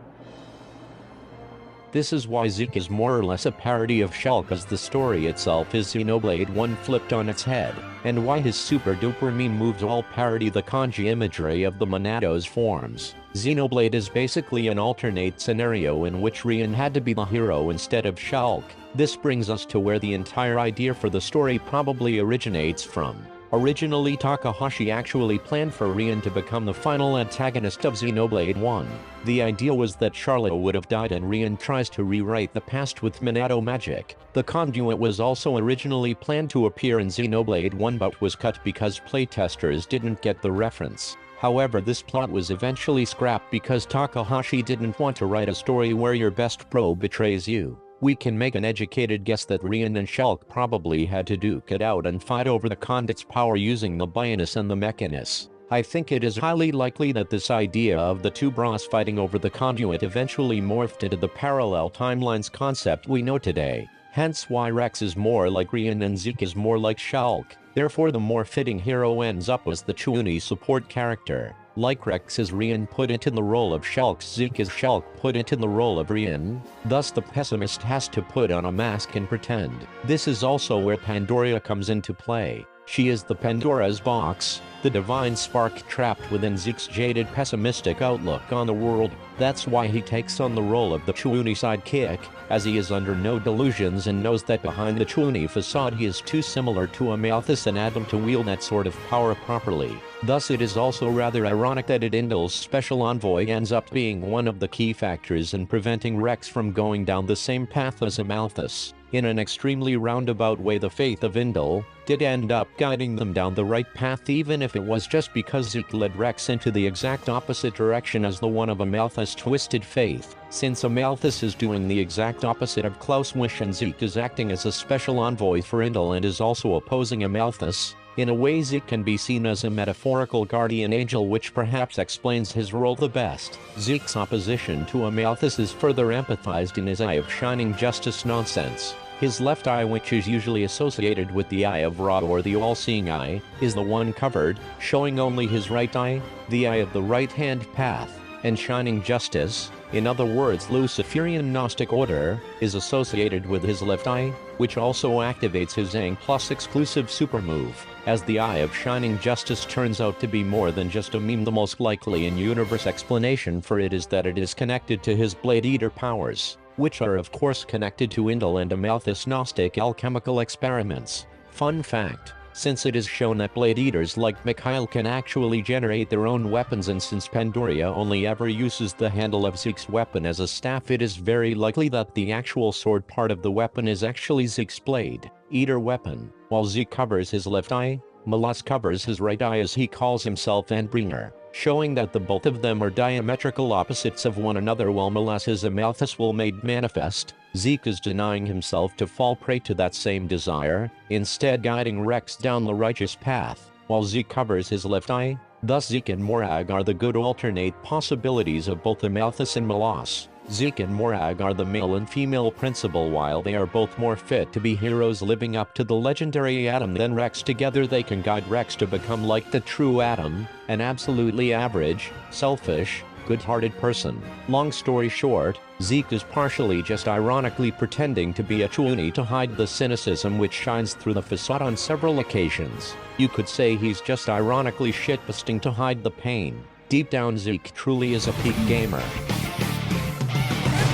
This is why Zeke is more or less a parody of Shulk, as the story itself is Xenoblade 1 flipped on its head, and why his super duper meme moves all parody the kanji imagery of the monado's forms. Xenoblade is basically an alternate scenario in which Reyn had to be the hero instead of Shulk. This brings us to where the entire idea for the story probably originates from. Originally, Takahashi actually planned for Reyn to become the final antagonist of Xenoblade 1. The idea was that Charlotte would have died and Reyn tries to rewrite the past with monado magic. The conduit was also originally planned to appear in Xenoblade 1 but was cut because playtesters didn't get the reference. However, this plot was eventually scrapped because Takahashi didn't want to write a story where your best bro betrays you. We can make an educated guess that Reyn and Shulk probably had to duke it out and fight over the conduit's power using the bias and the mechanus. I think it is highly likely that this idea of the two bros fighting over the conduit eventually morphed into the parallel timelines concept we know today. Hence why Rex is more like Reyn and Zeke is more like Shulk. Therefore, the more fitting hero ends up as the Chuni support character. Like Rex is Reyn put into the role of Shulk, Zeke is Shulk put into the role of Reyn. Thus the pessimist has to put on a mask and pretend. This is also where Pandora comes into play. She is the Pandora's box, the divine spark trapped within Zeke's jaded pessimistic outlook on the world. That's why he takes on the role of the Chuni sidekick, as he is under no delusions and knows that behind the Chuni facade he is too similar to Amalthus and Adam to wield that sort of power properly. Thus it is also rather ironic that Idil's special envoy ends up being one of the key factors in preventing Rex from going down the same path as Amalthus. In an extremely roundabout way, the faith of Idil did end up guiding them down the right path, even if it was just because Zeke led Rex into the exact opposite direction as the one of Amalthus' twisted faith. Since Amalthus is doing the exact opposite of Klaus' wish and Zeke is acting as a special envoy for Idil and is also opposing Amalthus, in a way Zeke can be seen as a metaphorical guardian angel, which perhaps explains his role the best. Zeke's opposition to Amalthus is further empathized in his Eye of Shining Justice nonsense. His left eye, which is usually associated with the Eye of Ra or the All-Seeing Eye, is the one covered, showing only his right eye, the Eye of the Right-Hand Path, and Shining Justice, in other words Luciferian Gnostic Order, is associated with his left eye, which also activates his Ang Plus exclusive super move. As the Eye of Shining Justice turns out to be more than just a meme, the most likely in-universe explanation for it is that it is connected to his Blade Eater powers, which are of course connected to Idil and Amalthus' Gnostic alchemical experiments. Fun fact: since it is shown that Blade Eaters like Mikhail can actually generate their own weapons, and since Pandora only ever uses the handle of Zeke's weapon as a staff, it is very likely that the actual sword part of the weapon is actually Zeke's Blade Eater weapon. While Zeke covers his left eye, Malos covers his right eye, as he calls himself Endbringer, showing that the both of them are diametrical opposites of one another. While Malos is Amalthus will made manifest, Zeke is denying himself to fall prey to that same desire, instead guiding Rex down the righteous path. While Zeke covers his left eye, thus Zeke and Morag are the good alternate possibilities of both Amalthus and Malos. Zeke and Morag are the male and female principal, while they are both more fit to be heroes living up to the legendary Adam than Rex. Together they can guide Rex to become like the true Adam, an absolutely average, selfish, good-hearted person. Long story short, Zeke is partially just ironically pretending to be a Chuni to hide the cynicism which shines through the facade on several occasions. You could say he's just ironically shitposting to hide the pain. Deep down, Zeke truly is a peak gamer.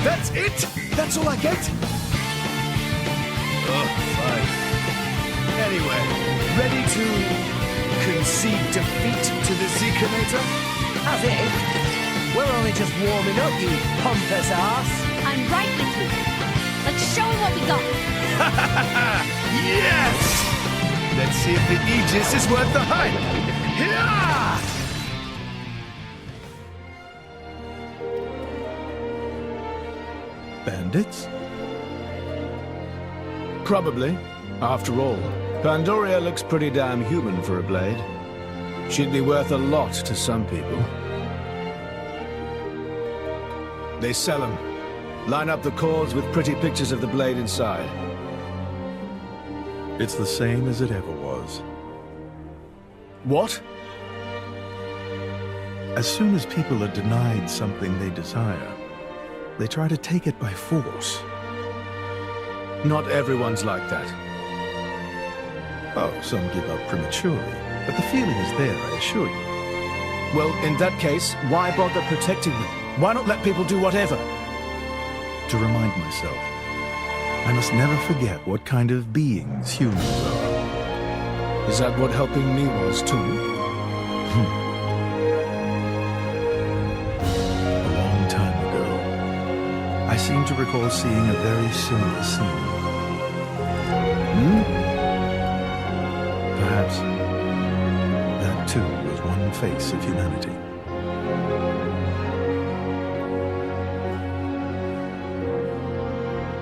That's it? That's all I get? Oh, fine. Anyway, ready to concede defeat to the Zekenator? As if. We're only just warming up, you pompous ass. I'm right with you. Let's show him what we got. Yes! Let's see if the aegis is worth the hype. Hiya! Bandits? Probably. After all, Pandora looks pretty damn human for a blade. She'd be worth a lot to some people. They sell them. Line up the cords with pretty pictures of the blade inside. It's the same as it ever was. What? As soon as people are denied something they desire, They try to take it by force. Not everyone's like that. Oh, some give up prematurely, but the feeling is there, I assure you. Well, in that case, why bother protecting them? Why not let people do whatever? To remind myself, I must never forget what kind of beings humans are. Is that what helping me was, too? A long time ago, I seem to recall seeing a very similar scene. Perhaps that too was one face of humanity.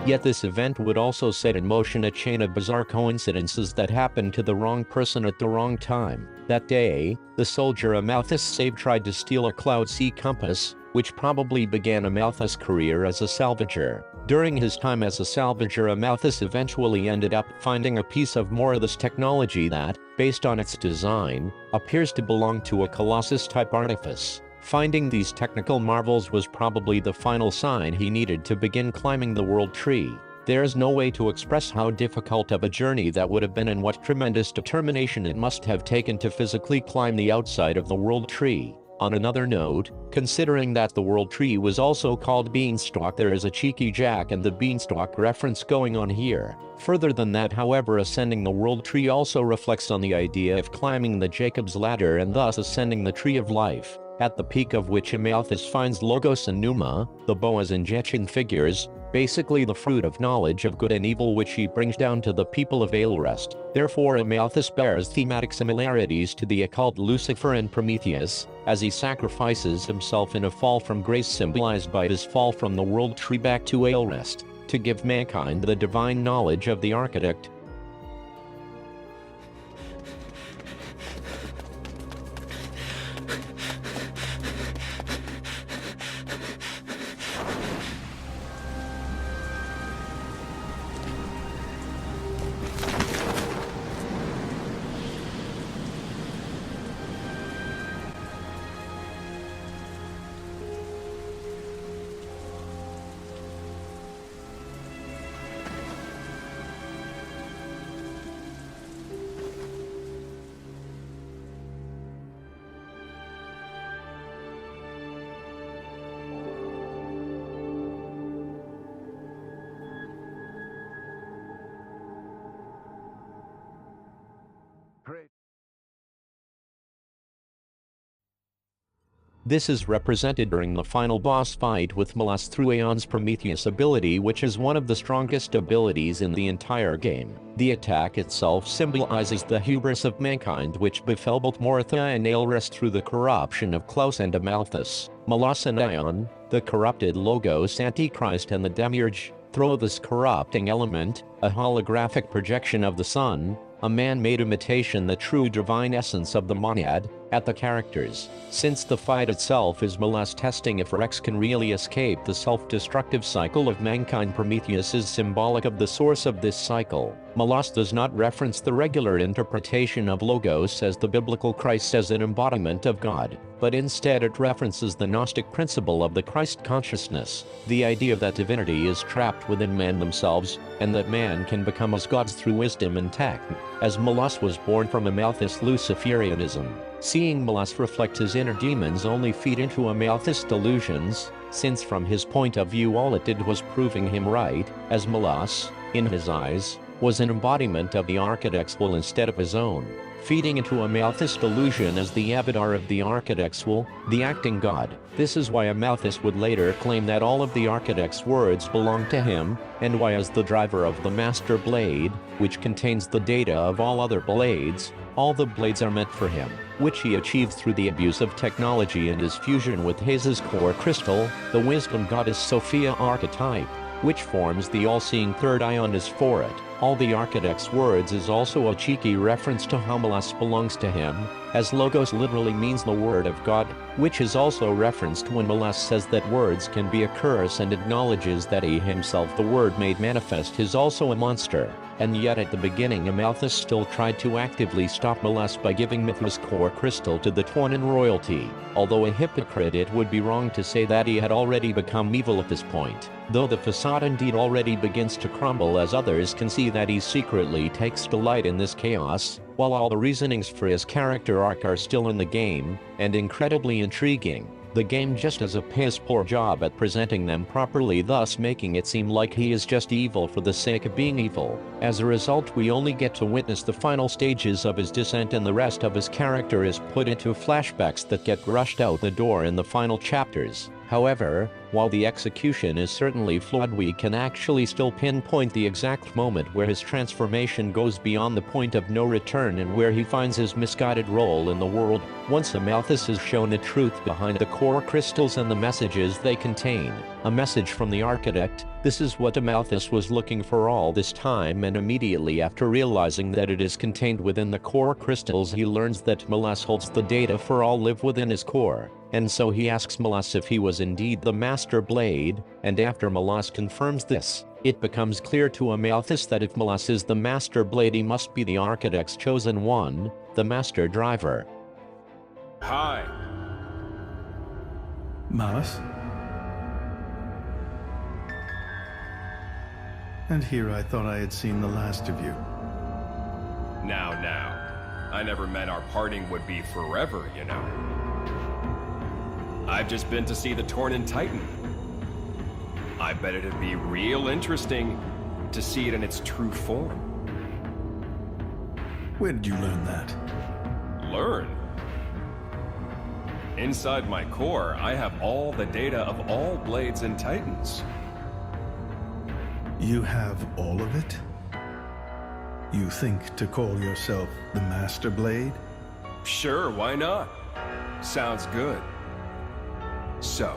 Yet this event would also set in motion a chain of bizarre coincidences that happened to the wrong person at the wrong time. That day, the soldier Amalthus saved tried to steal a Cloud Sea compass, which probably began Amalthus' career as a salvager. During his time as a salvager, Amalthus eventually ended up finding a piece of Morag's technology that, based on its design, appears to belong to a Colossus-type artifice. Finding these technical marvels was probably the final sign he needed to begin climbing the world tree. There's no way to express how difficult of a journey that would have been and what tremendous determination it must have taken to physically climb the outside of the world tree. On another note, considering that the world tree was also called Beanstalk, there is a cheeky Jack and the Beanstalk reference going on here. Further than that, however, ascending the world tree also reflects on the idea of climbing the Jacob's ladder and thus ascending the tree of life, at the peak of which Amalthus finds Logos and Numa, the Boaz and Jechin figures, basically the fruit of knowledge of good and evil which he brings down to the people of Aelrest. Therefore Amalthus bears thematic similarities to the occult Lucifer and Prometheus, as he sacrifices himself in a fall from grace symbolized by his fall from the world tree back to Aelrest, to give mankind the divine knowledge of the architect. This is represented during the final boss fight with Malos through Aeon's Prometheus ability, which is one of the strongest abilities in the entire game. The attack itself symbolizes the hubris of mankind which befell both Mortha and Aelrest through the corruption of Klaus and Amalthus. Malos and Aeon, the corrupted Logos Antichrist and the Demiurge, throw this corrupting element, a holographic projection of the sun, a man-made imitation the true divine essence of the monad, at the characters. Since the fight itself is Malos testing if Rex can really escape the self-destructive cycle of mankind, Prometheus is symbolic of the source of this cycle. Malos does not reference the regular interpretation of Logos as the biblical Christ as an embodiment of God, but instead it references the Gnostic principle of the Christ consciousness, the idea that divinity is trapped within man themselves, and that man can become as gods through wisdom and tact, as Malos was born from Amalthus Luciferianism. Seeing Malos reflect his inner demons only feed into Amalthus delusions, since from his point of view all it did was proving him right, as Malos, in his eyes, was an embodiment of the architect's will instead of his own, feeding into Amalthus delusion as the avatar of the architect's will, the acting god. This is why Amalthus would later claim that all of the architect's words belong to him, and why as the driver of the master blade, which contains the data of all other blades, all the blades are meant for him, which he achieved through the abuse of technology and his fusion with Haze's core crystal, the wisdom goddess Sophia archetype, which forms the all-seeing third eye on his forehead. All the Architect's words is also a cheeky reference to how Malos belongs to him, as Logos literally means the word of God, which is also referenced when Malos says that words can be a curse and acknowledges that he himself, the word made manifest, is also a monster. And yet at the beginning Amalthus still tried to actively stop Malos by giving Mithra's core crystal to the Tauran royalty. Although a hypocrite, it would be wrong to say that he had already become evil at this point, though the facade indeed already begins to crumble as others can see that he secretly takes delight in this chaos, while all the reasonings for his character arc are still in the game, and incredibly intriguing. The game just does a piss-poor job at presenting them properly, thus making it seem like he is just evil for the sake of being evil. As a result, we only get to witness the final stages of his descent, and the rest of his character is put into flashbacks that get rushed out the door in the final chapters. However, while the execution is certainly flawed, we can actually still pinpoint the exact moment where his transformation goes beyond the point of no return and where he finds his misguided role in the world. Once Amalthus is shown the truth behind the core crystals and the messages they contain, a message from the Architect, this is what Amalthus was looking for all this time, and immediately after realizing that it is contained within the core crystals, he learns that Malos holds the data for all live within his core. And so he asks Malos if he was indeed the Master Blade, and after Malos confirms this, it becomes clear to Amalthus that if Malos is the Master Blade, he must be the Architect's chosen one, the Master Driver. Hi. Malos? And here I thought I had seen the last of you. Now. I never meant our parting would be forever, you know. I've just been to see the Tauran Titan. I bet it'd be real interesting to see it in its true form. Where did you learn that? Learn? Inside my core, I have all the data of all Blades and Titans. You have all of it? You think to call yourself the Master Blade? Sure, why not? Sounds good. So,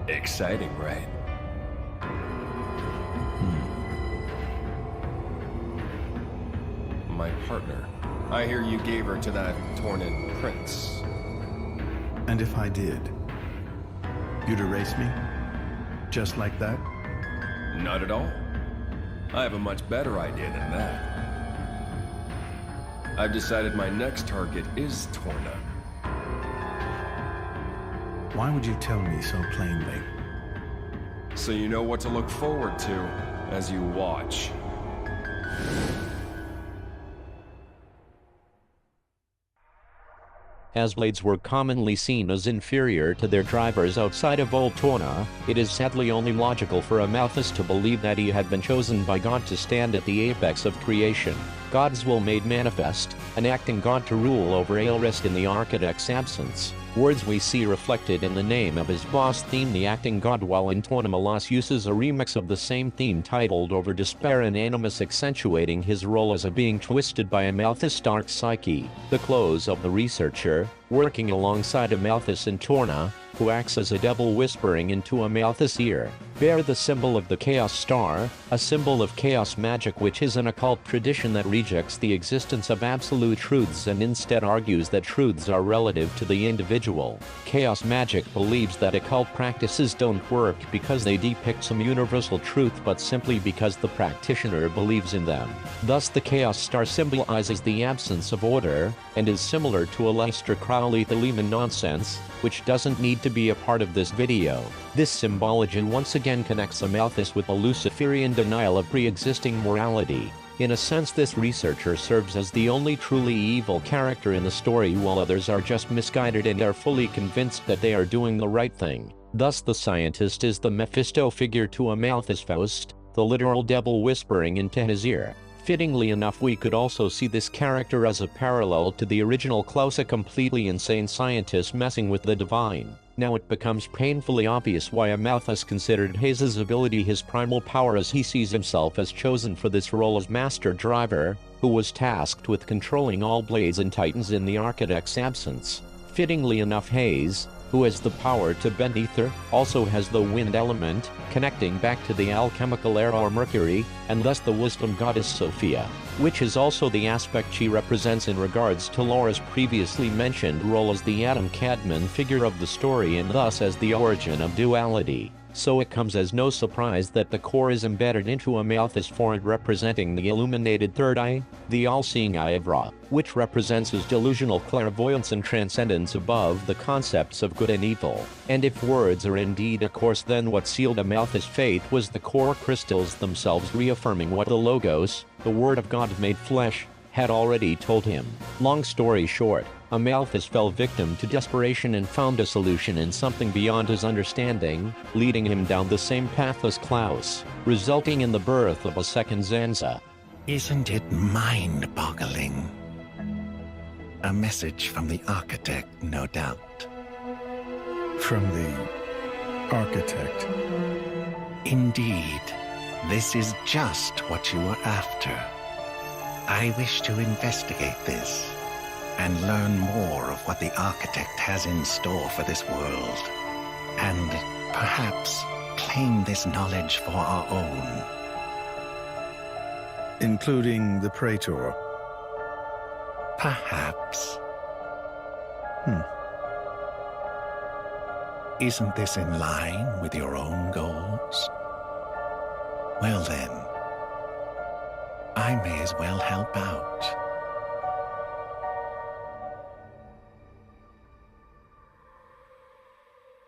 exciting, right? My partner. I hear you gave her to that Tauran prince. And if I did, you'd erase me? Just like that? Not at all. I have a much better idea than that. I've decided my next target is Torna. Why would you tell me so plainly? So you know what to look forward to as you watch. As blades were commonly seen as inferior to their drivers outside of Old Torna, it is sadly only logical for Amalthus to believe that he had been chosen by God to stand at the apex of creation, God's will made manifest, enacting God to rule over Aelrest in the Architect's absence. Words we see reflected in the name of his boss theme, the acting God, while in Torna Malos uses a remix of the same theme titled Over Despair and Animus, accentuating his role as a being twisted by Amalthus' dark psyche. The close of the researcher, working alongside Amalthus in Torna, who acts as a devil whispering into Amalthus' ear, bear the symbol of the Chaos Star, a symbol of chaos magic, which is an occult tradition that rejects the existence of absolute truths and instead argues that truths are relative to the individual. Chaos magic believes that occult practices don't work because they depict some universal truth, but simply because the practitioner believes in them. Thus the Chaos Star symbolizes the absence of order, and is similar to Aleister Crowley Theleman nonsense, which doesn't need to be a part of this video. This symbology once again connects Amalthus with a Luciferian denial of pre-existing morality. In a sense, this researcher serves as the only truly evil character in the story, while others are just misguided and are fully convinced that they are doing the right thing. Thus the scientist is the Mephisto figure to Amalthus' Faust, the literal devil whispering into his ear. Fittingly enough, we could also see this character as a parallel to the original Klaus, a completely insane scientist messing with the divine. Now it becomes painfully obvious why Amalthus considered Hayes' ability his primal power, as he sees himself as chosen for this role as Master Driver, who was tasked with controlling all Blades and Titans in the Architect's absence. Fittingly enough, Hayes, who has the power to bend ether, also has the wind element, connecting back to the alchemical era or Mercury, and thus the wisdom goddess Sophia, which is also the aspect she represents in regards to Laura's previously mentioned role as the Adam Cadman figure of the story and thus as the origin of duality. So it comes as no surprise that the core is embedded into Amalthus forehead representing the illuminated third eye, the all-seeing eye of Ra, which represents his delusional clairvoyance and transcendence above the concepts of good and evil. And if words are indeed a course, then what sealed Amalthus' fate was the core crystals themselves reaffirming what the Logos, the Word of God made flesh, had already told him. Long story short, Amalthus fell victim to desperation and found a solution in something beyond his understanding, leading him down the same path as Klaus, resulting in the birth of a second Zanza. Isn't it mind-boggling? A message from the architect, no doubt. From the architect? Indeed. This is just what you were after. I wish to investigate this and learn more of what the architect has in store for this world, and perhaps claim this knowledge for our own. Including the Praetor? Perhaps. Isn't this in line with your own goals? Well then, I may as well help out.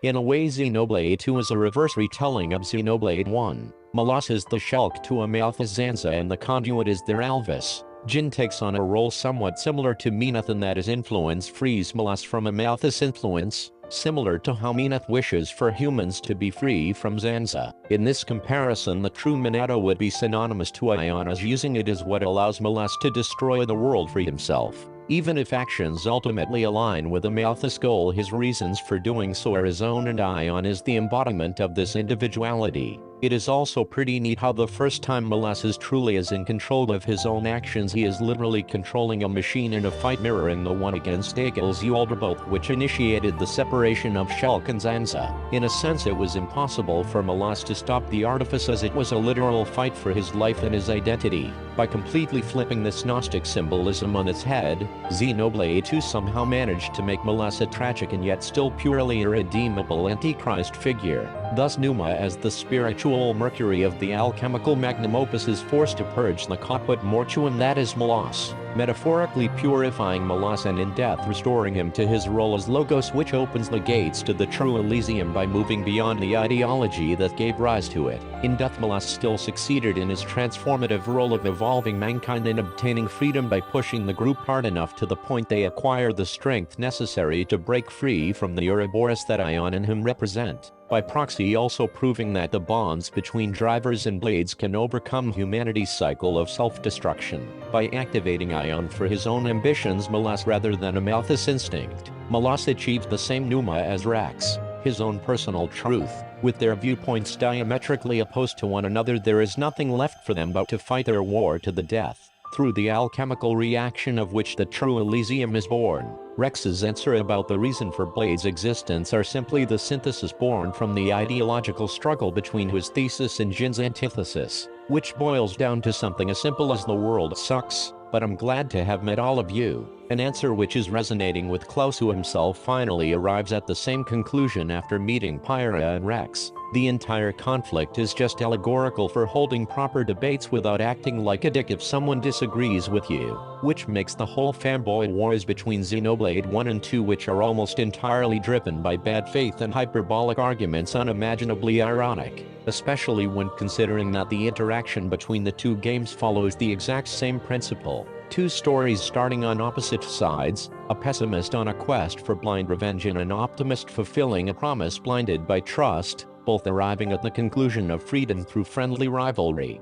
In a way, Xenoblade 2 is a reverse retelling of Xenoblade 1. Malos is the Shulk to Amalthus Zanza and the conduit is their Alvis. Jin takes on a role somewhat similar to Minath in that his influence frees Malos from Amalthus' influence, similar to how Minath wishes for humans to be free from Zanza. In this comparison, the true monado would be synonymous to Ion, as using it is what allows Malos to destroy the world for himself. Even if actions ultimately align with Amalthus' goal, his reasons for doing so are his own, and Ion is the embodiment of this individuality. It is also pretty neat how the first time Malos is truly in control of his own actions, he is literally controlling a machine in a fight mirroring the one against Aegis both which initiated the separation of Shulk and Zanza. In a sense, it was impossible for Malos to stop the artifice, as it was a literal fight for his life and his identity. By completely flipping this Gnostic symbolism on its head, Xenoblade 2 somehow managed to make Malos a tragic and yet still purely irredeemable Antichrist figure. Thus Numa, as the spiritual Mercury of the alchemical magnum opus, is forced to purge the caput mortuum that is Malos, metaphorically purifying Malos and in death restoring him to his role as Logos, which opens the gates to the true Elysium by moving beyond the ideology that gave rise to it. In death, Malos still succeeded in his transformative role of evolving mankind and obtaining freedom by pushing the group hard enough to the point they acquire the strength necessary to break free from the Ouroboros that Ion and him represent. By proxy, also proving that the bonds between drivers and blades can overcome humanity's cycle of self-destruction. By activating Ion for his own ambitions, Malos rather than Amalthus' instinct, Malos achieved the same Numa as Rex, his own personal truth. With their viewpoints diametrically opposed to one another, there is nothing left for them but to fight their war to the death, through the alchemical reaction of which the true Elysium is born. Rex's answer about the reason for Blade's existence are simply the synthesis born from the ideological struggle between his thesis and Jin's antithesis, which boils down to something as simple as the world sucks, but I'm glad to have met all of you. An answer which is resonating with Klaus, who himself finally arrives at the same conclusion after meeting Pyra and Rex. The entire conflict is just allegorical for holding proper debates without acting like a dick if someone disagrees with you, which makes the whole fanboy wars between Xenoblade 1 and 2, which are almost entirely driven by bad faith and hyperbolic arguments, unimaginably ironic, especially when considering that the interaction between the two games follows the exact same principle. Two stories starting on opposite sides, a pessimist on a quest for blind revenge and an optimist fulfilling a promise blinded by trust, both arriving at the conclusion of freedom through friendly rivalry.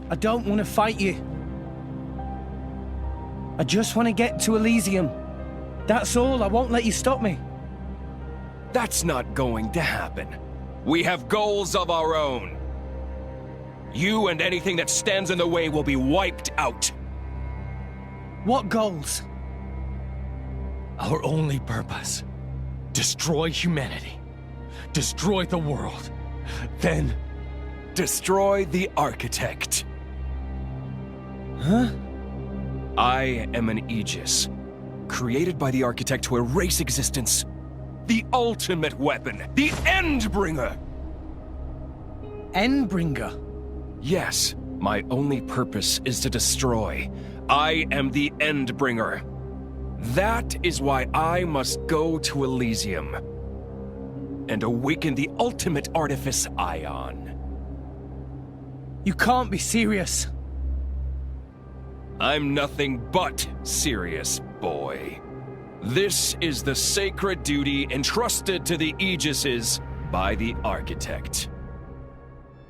I don't want to fight you. I just want to get to Elysium. That's all. I won't let you stop me. That's not going to happen. We have goals of our own. You and anything that stands in the way will be wiped out. What goals? Our only purpose. Destroy humanity. Destroy the world. Then... destroy the architect. Huh? I am an aegis, created by the architect to erase existence. The ultimate weapon, the Endbringer! Endbringer? Yes, my only purpose is to destroy. I am the Endbringer. That is why I must go to Elysium and awaken the ultimate artifice Ion. You can't be serious. I'm nothing but serious, boy. This is the sacred duty entrusted to the Aegises by the architect.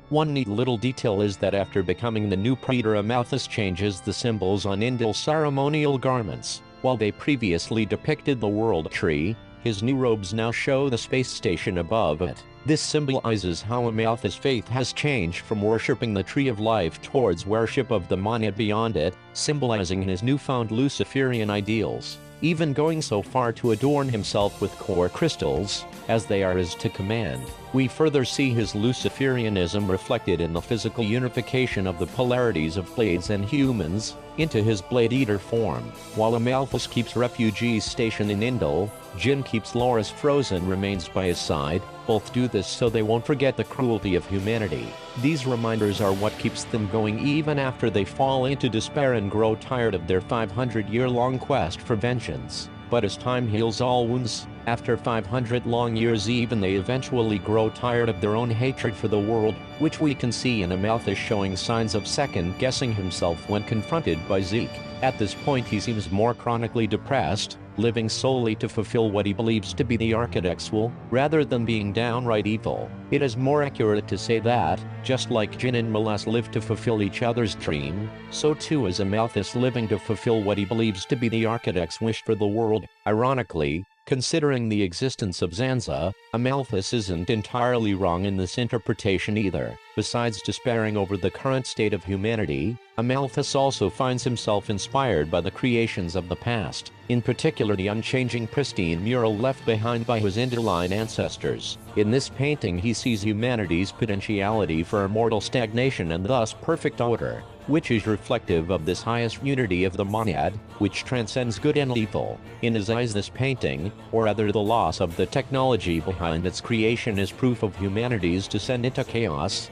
One neat little detail is that after becoming the new Praetor, Amalthus changes the symbols on Indil's ceremonial garments. While they previously depicted the world tree, his new robes now show the space station above it. This symbolizes how Amalthus' faith has changed from worshipping the Tree of Life towards worship of the monad beyond it, symbolizing his newfound Luciferian ideals, even going so far to adorn himself with core crystals, as they are his to command. We further see his Luciferianism reflected in the physical unification of the polarities of blades and humans into his Blade Eater form. While Amalthus keeps refugees stationed in Indil, Jin keeps Loris frozen remains by his side. Both do this so they won't forget the cruelty of humanity. These reminders are what keeps them going even after they fall into despair and grow tired of their 500-year-long quest for vengeance. But as time heals all wounds, after 500 long years even they eventually grow tired of their own hatred for the world, which we can see in Amalthus showing signs of second-guessing himself when confronted by Zeke. At this point he seems more chronically depressed, living solely to fulfill what he believes to be the architect's will, rather than being downright evil. It is more accurate to say that, just like Jin and Malos live to fulfill each other's dream, so too is Amalthus living to fulfill what he believes to be the architect's wish for the world. Ironically, considering the existence of Zanza, Amalthus isn't entirely wrong in this interpretation either. Besides despairing over the current state of humanity, Amalthus also finds himself inspired by the creations of the past, in particular the unchanging pristine mural left behind by his Indiline ancestors. In this painting he sees humanity's potentiality for immortal stagnation and thus perfect order, which is reflective of this highest unity of the monad, which transcends good and evil. In his eyes this painting, or rather the loss of the technology behind its creation, is proof of humanity's descent into chaos.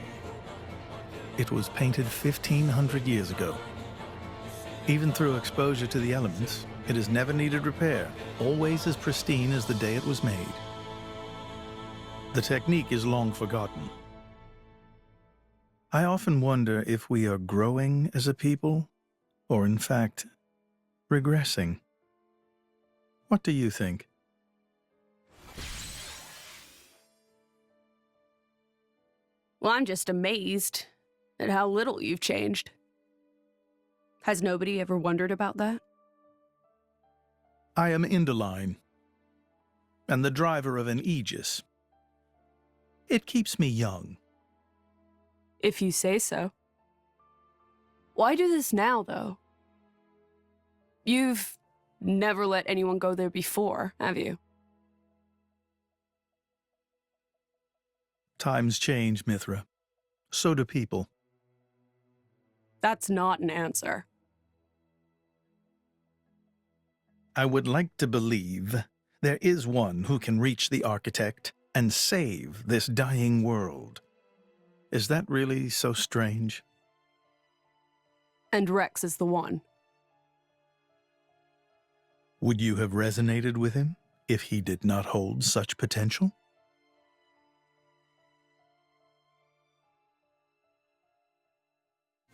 It was painted 1,500 years ago. Even through exposure to the elements, it has never needed repair, always as pristine as the day it was made. The technique is long forgotten. I often wonder if we are growing as a people, or in fact, regressing. What do you think? Well, I'm just amazed at how little you've changed. Has nobody ever wondered about that? I am Indiline, and the driver of an aegis. It keeps me young. If you say so. Why do this now, though? You've never let anyone go there before, have you? Times change, Mithra. So do people. That's not an answer. I would like to believe there is one who can reach the architect and save this dying world. Is that really so strange? And Rex is the one. Would you have resonated with him if he did not hold such potential?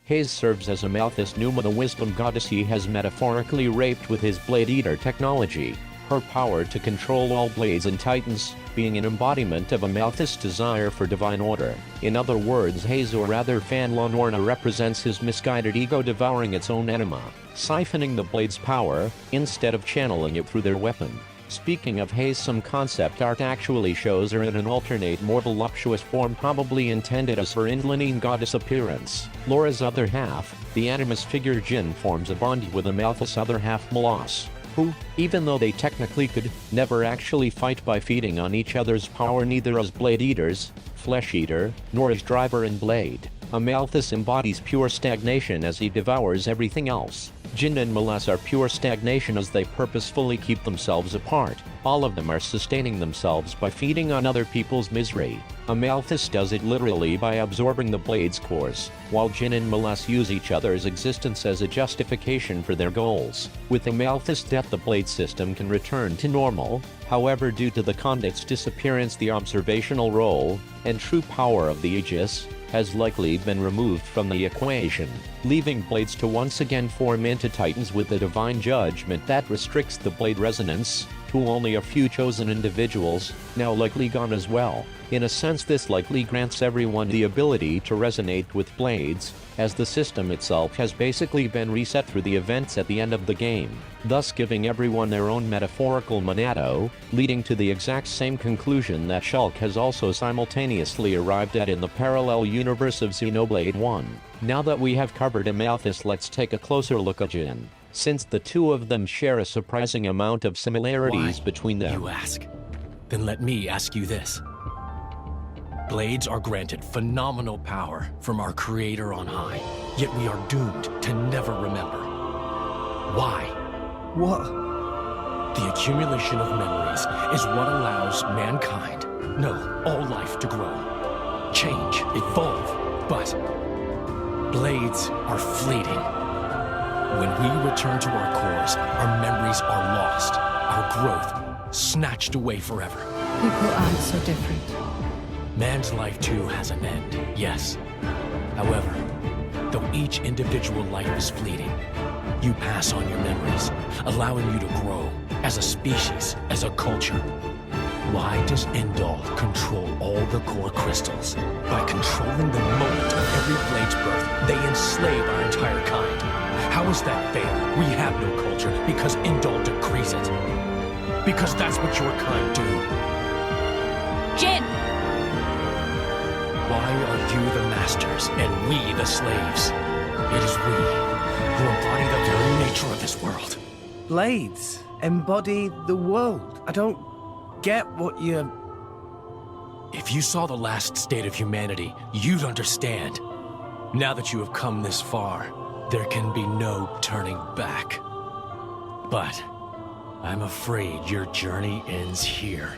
Hayes serves as Amalthus Numa, the wisdom goddess he has metaphorically raped with his Blade Eater technology, her power to control all blades and titans, being an embodiment of Amalthus' desire for divine order. In other words, Hayes, or rather Fanlon Orna, represents his misguided ego devouring its own anima, siphoning the blade's power, instead of channeling it through their weapon. Speaking of Hayes, some concept art actually shows her in an alternate more voluptuous form, probably intended as her Indlinine goddess appearance. Laura's other half, the animus figure Jin, forms a bond with Amalthus' other half Malos. who, even though they technically could, never actually fight by feeding on each other's power, neither as Blade Eaters, Flesh Eater, nor as Driver and Blade. Amalthus embodies pure stagnation as he devours everything else. Jin and Malos are pure stagnation as they purposefully keep themselves apart. All of them are sustaining themselves by feeding on other people's misery. Amalthus does it literally by absorbing the Blade's cores, while Jin and Malos use each other's existence as a justification for their goals. With Amalthus' death, the Blade system can return to normal. However, due to the Condit's disappearance, the observational role and true power of the Aegis has likely been removed from the equation, leaving Blades to once again form into Titans with a divine judgment that restricts the Blade resonance to only a few chosen individuals, now likely gone as well. In a sense, this likely grants everyone the ability to resonate with Blades, as the system itself has basically been reset through the events at the end of the game, thus giving everyone their own metaphorical monado, leading to the exact same conclusion that Shulk has also simultaneously arrived at in the parallel universe of Xenoblade 1. Now that we have covered Amalthus, let's take a closer look at Jin, since the two of them share a surprising amount of similarities between them. You ask? Then let me ask you this. Blades are granted phenomenal power from our Creator on high, yet we are doomed to never remember. Why? What? The accumulation of memories is what allows mankind, no, all life to grow, change, evolve, but blades are fleeting. When we return to our cores, our memories are lost, our growth snatched away forever. People aren't so different. Man's life too has an end, yes. However, though each individual life is fleeting, you pass on your memories, allowing you to grow as a species, as a culture. Why does Indol control all the core crystals? By controlling the moment of every blade's birth, they enslave our entire kind. How is that fair? We have no culture because Indol decrees it. Because that's what your kind do. Jin! Why are you the masters and we the slaves? It is we who embody the very nature of this world. Blades embody the world. I don't get what you're... If you saw the last state of humanity, you'd understand. Now that you have come this far, there can be no turning back. But I'm afraid your journey ends here.